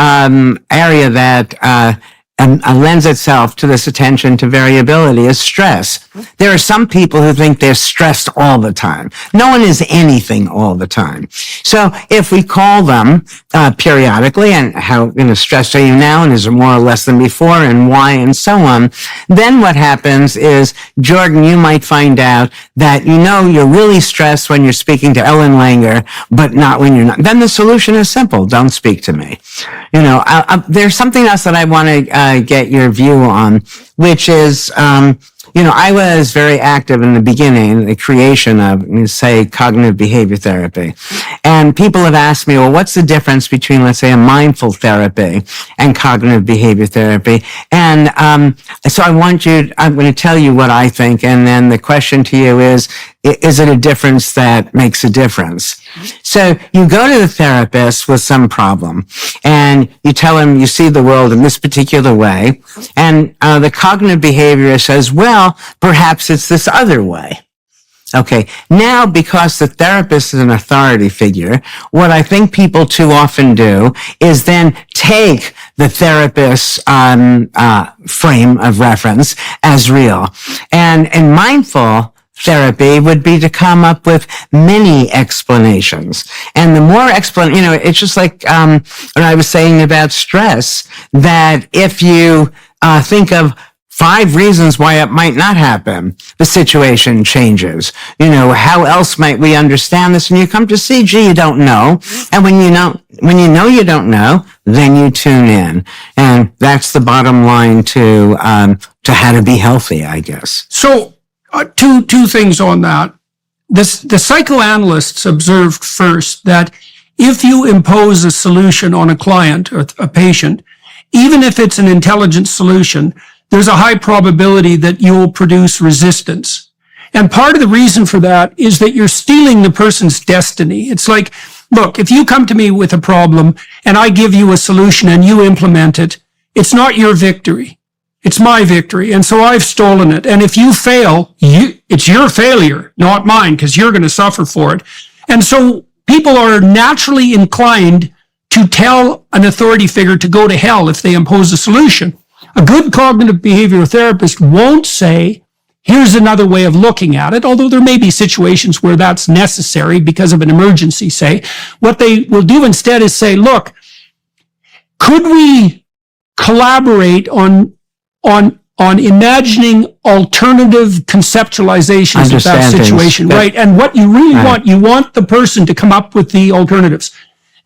area that lends itself to this attention to variability is stress. There are some people who think they're stressed all the time. No one is anything all the time. So if we call them periodically, and how stressed are you now, and is it more or less than before, and why, and so on, then what happens is, Jordan, you might find out that you're really stressed when you're speaking to Ellen Langer, but not when you're not. Then the solution is simple: don't speak to me. There's something else that I want to get your view on, which is, I was very active in the beginning, the creation of, say, cognitive behavior therapy. And people have asked me, well, what's the difference between, let's say, a mindful therapy and cognitive behavior therapy? And so I'm going to tell you what I think, and then the question to you is it a difference that makes a difference? So you go to the therapist with some problem, and you tell him you see the world in this particular way, and the cognitive behaviorist says, well, perhaps it's this other way. Okay, now, because the therapist is an authority figure, what I think people too often do is then take the therapist's frame of reference as real. And in mindful therapy would be to come up with many explanations. And the more it's just like what I was saying about stress, that if you think of 5 reasons why it might not happen, the situation changes. How else might we understand this? And you come to see, you don't know. And when you know you don't know, then you tune in. And that's the bottom line to how to be healthy, I guess. So, two things on that. The psychoanalysts observed first that if you impose a solution on a client or a patient, even if it's an intelligent solution, there's a high probability that you'll produce resistance. And part of the reason for that is that you're stealing the person's destiny. It's like look, if you come to me with a problem and I give you a solution and you implement it, it's not your victory. It's my victory. And so I've stolen it. And if you fail, it's your failure, not mine, because you're going to suffer for it. And so people are naturally inclined to tell an authority figure to go to hell if they impose a solution. A good cognitive behavioral therapist won't say, here's another way of looking at it, although there may be situations where that's necessary because of an emergency, say. What they will do instead is say, look, could we collaborate on imagining alternative conceptualizations of that situation, right? And what you really want, you want the person to come up with the alternatives.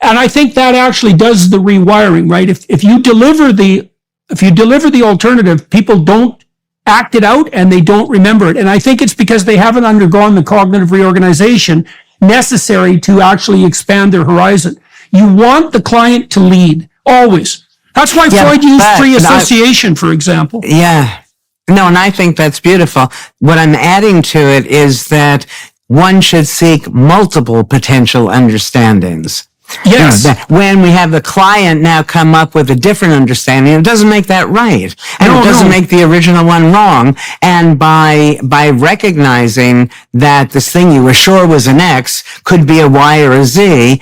And I think that actually does the rewiring, right? If you deliver the alternative, people don't act it out and they don't remember it. And I think it's because they haven't undergone the cognitive reorganization necessary to actually expand their horizon. You want the client to lead, always. That's why Freud used free association, for example. Yeah. No, and I think that's beautiful. What I'm adding to it is that one should seek multiple potential understandings. Yes. When we have the client now come up with a different understanding, it doesn't make that right. And it doesn't make the original one wrong. And by recognizing that this thing you were sure was an X could be a Y or a Z,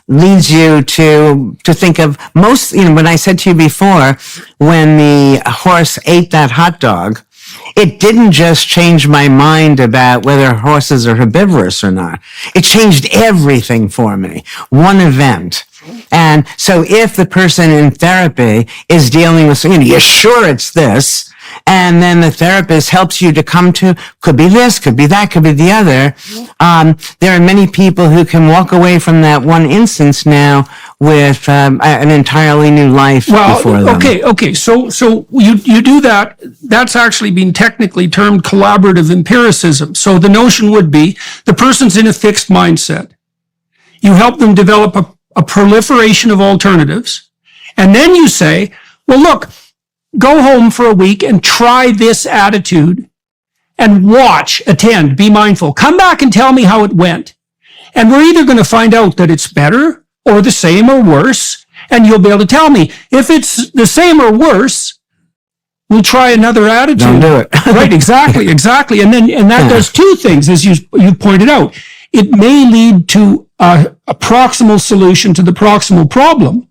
leads you to think of most, when I said to you before, when the horse ate that hot dog, it didn't just change my mind about whether horses are herbivorous or not. It changed everything for me. One event. And so if the person in therapy is dealing with, you're sure it's this, and then the therapist helps you to come to, could be this, could be that, could be the other. There are many people who can walk away from that one instance now with an entirely new life before them. Okay. So you do that. That's actually been technically termed collaborative empiricism. So the notion would be the person's in a fixed mindset. You help them develop a proliferation of alternatives. And then you say, well, look, go home for a week and try this attitude and watch, attend, be mindful. Come back and tell me how it went. And we're either going to find out that it's better or the same or worse, and you'll be able to tell me. If it's the same or worse, we'll try another attitude. Don't do it. Right, exactly. And that does two things, as you pointed out. It may lead to a proximal solution to the proximal problem,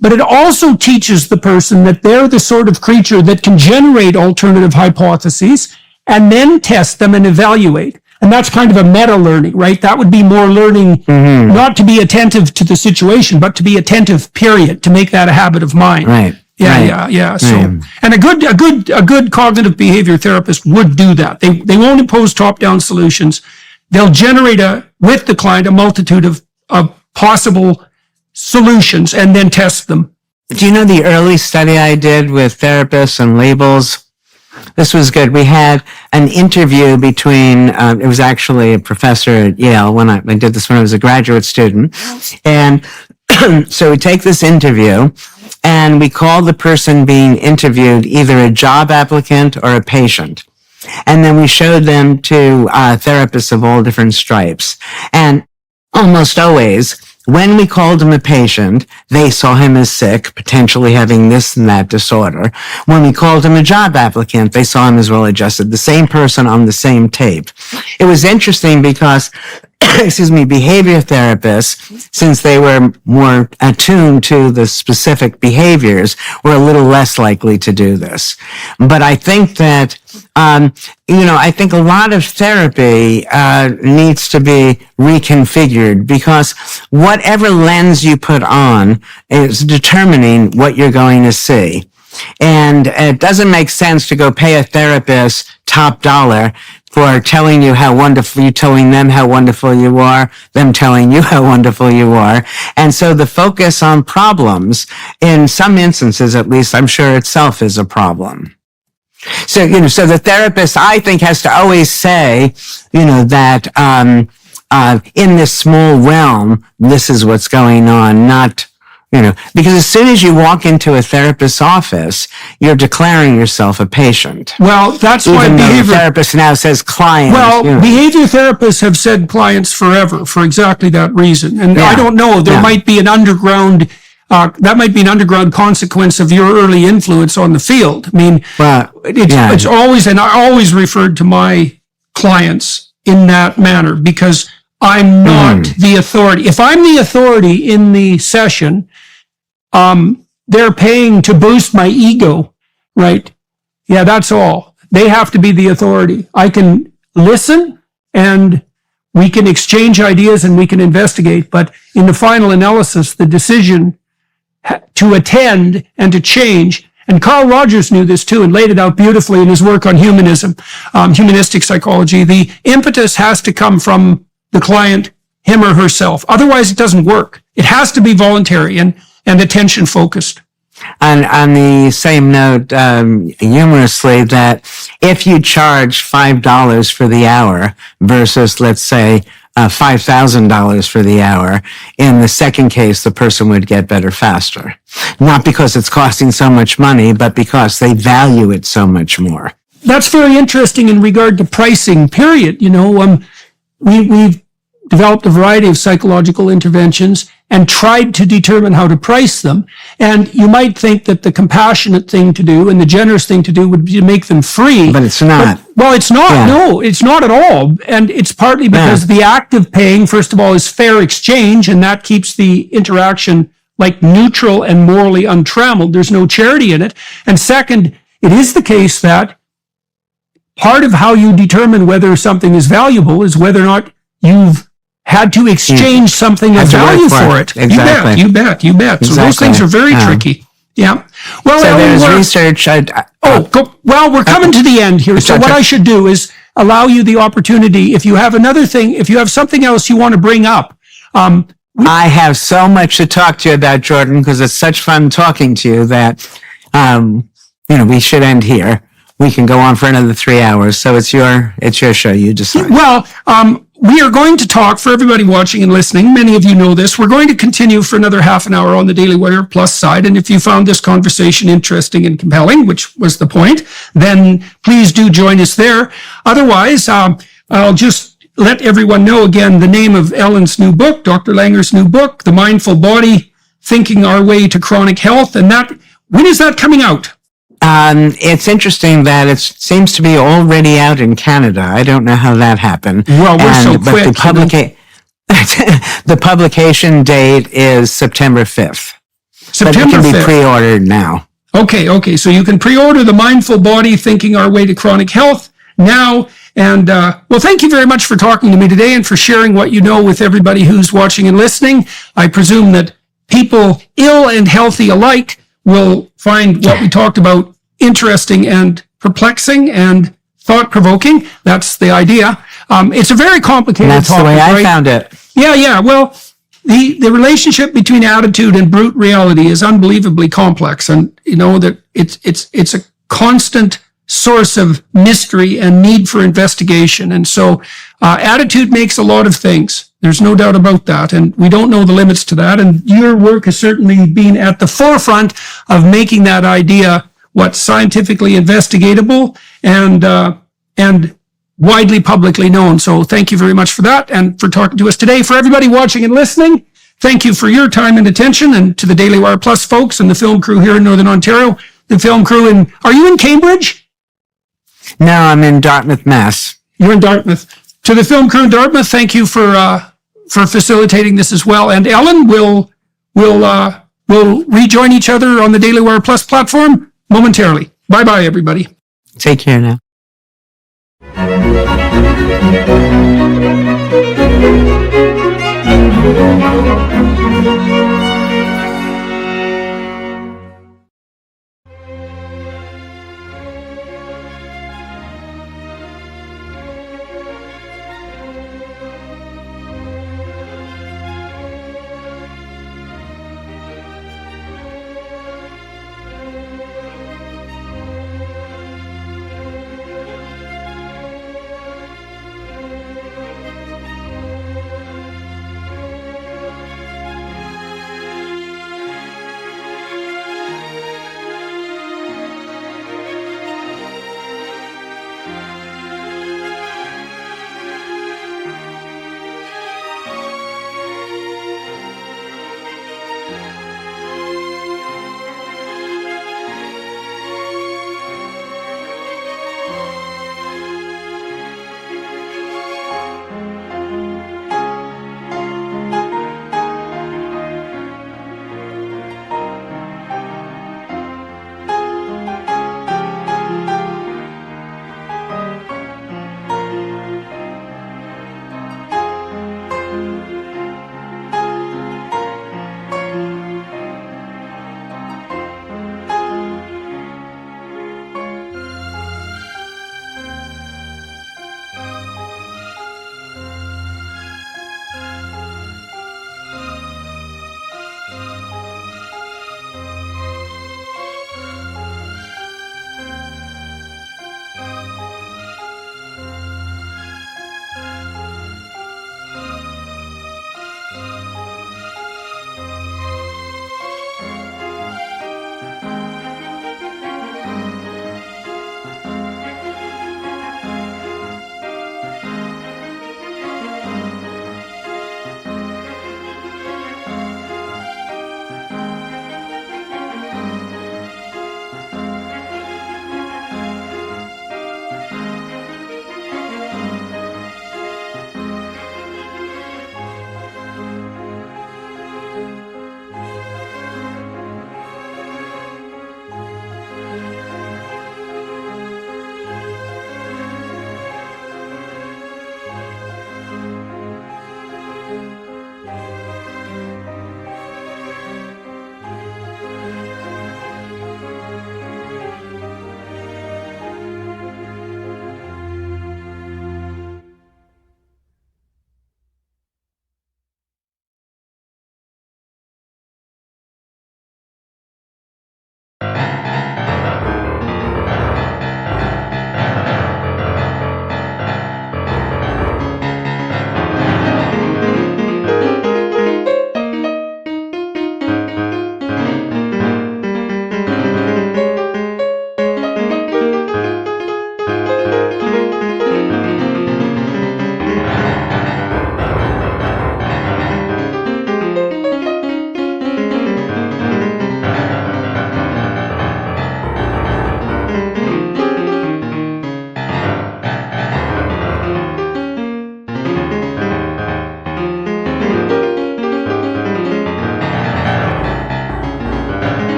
but it also teaches the person that they're the sort of creature that can generate alternative hypotheses and then test them and evaluate. And that's kind of a meta learning, right? That would be more learning, not to be attentive to the situation, but to be attentive, period, to make that a habit of mind. Right. Yeah. So, and a good cognitive behavior therapist would do that. They won't impose top-down solutions. They'll generate with the client a multitude of possible solutions and then test them. Do you know the early study I did with therapists and labels? This was good. We had an interview between, it was actually a professor at Yale when I did this when I was a graduate student. And so we take this interview and we call the person being interviewed either a job applicant or a patient. And then we showed them to therapists of all different stripes. And almost always, when we called him a patient, they saw him as sick, potentially having this and that disorder. When we called him a job applicant, they saw him as well-adjusted, the same person on the same tape. It was interesting because, behavior therapists, since they were more attuned to the specific behaviors, were a little less likely to do this. But I think that I think a lot of therapy needs to be reconfigured because whatever lens you put on is determining what you're going to see. And it doesn't make sense to go pay a therapist top dollar for telling you how wonderful, you telling them how wonderful you are, them telling you how wonderful you are. And so the focus on problems, in some instances at least, I'm sure itself is a problem. So, so the therapist, I think, has to always say, that, in this small realm, this is what's going on, not, Because as soon as you walk into a therapist's office, you're declaring yourself a patient. Well, that's why Even though the behavior. therapist now says client. Well, behavior therapists have said clients forever for exactly that reason. And Yeah. I don't know, there Yeah. might be an underground, that might be an underground consequence of your early influence on the field. I mean, Well, it's always, and I always referred to my clients in that manner because I'm not the authority. If I'm the authority in the session, they're paying to boost my ego, right? Yeah, that's all. They have to be the authority. I can listen and we can exchange ideas and we can investigate, but in the final analysis, the decision to attend and to change, and Carl Rogers knew this too and laid it out beautifully in his work on humanism, humanistic psychology. The impetus has to come from the client, him or herself. Otherwise, it doesn't work. It has to be voluntary and attention focused. On the same note, humorously, that if you charge $5 for the hour versus, let's say, $5,000 for the hour, in the second case, the person would get better faster. Not because it's costing so much money, but because they value it so much more. That's very interesting in regard to pricing, period. We've developed a variety of psychological interventions and tried to determine how to price them. And you might think that the compassionate thing to do and the generous thing to do would be to make them free. But it's not. Well, it's not. Yeah. No, it's not at all. And it's partly because the act of paying, first of all, is fair exchange, and that keeps the interaction like neutral and morally untrammeled. There's no charity in it. And second, it is the case that part of how you determine whether something is valuable is whether or not you've had to exchange something of Had to work value for for it. it. Exactly. You bet. So those Exactly. things are very Yeah. tricky. Yeah. Well, So Ellen, there's research. well, we're coming to the end here. So what I should do is allow you the opportunity. If you have another thing, if you have something else you want to bring up, I have so much to talk to you about, Jordan, because it's such fun talking to you that, we should end here. We can go on for another 3 hours. So it's your show. You decide. well, we are going to talk for everybody watching and listening. Many of you know this. We're going to continue for another half an hour on the Daily Wire Plus side. And if you found this conversation interesting and compelling, which was the point, then please do join us there. Otherwise, I'll just let everyone know again the name of Ellen's new book, Dr. Langer's new book, The Mindful Body, Thinking Our Way to Chronic Health. And when is that coming out? It's interesting that it seems to be already out in Canada. I don't know how that happened. Well, we're so quick. The publication date is September 5th. But it September can be 5th. pre-ordered now. Okay. So you can pre-order The Mindful Body, Thinking Our Way to Chronic Health now. And, well, thank you very much for talking to me today and for sharing what you know with everybody who's watching and listening. I presume that people ill and healthy alike will find what we talked about interesting and perplexing and thought-provoking. That's the idea. It's a very complicated That's topic, the way I right? found it. Yeah. Well, the relationship between attitude and brute reality is unbelievably complex, and you know that it's a constant source of mystery and need for investigation. And so, attitude makes a lot of things. There's no doubt about that, and we don't know the limits to that. And your work has certainly been at the forefront of making that idea what's scientifically investigatable and widely publicly known. So thank you very much for that and for talking to us today. For everybody watching and listening, thank you for your time and attention, and to the Daily Wire Plus folks and the film crew here in Northern Ontario, the film crew are you in Cambridge? No, I'm in Dartmouth, Mass. You're in Dartmouth. To the film crew in Dartmouth, thank you for facilitating this as well. And Ellen, we'll rejoin each other on the Daily Wire Plus platform momentarily. Bye-bye, everybody. Take care now.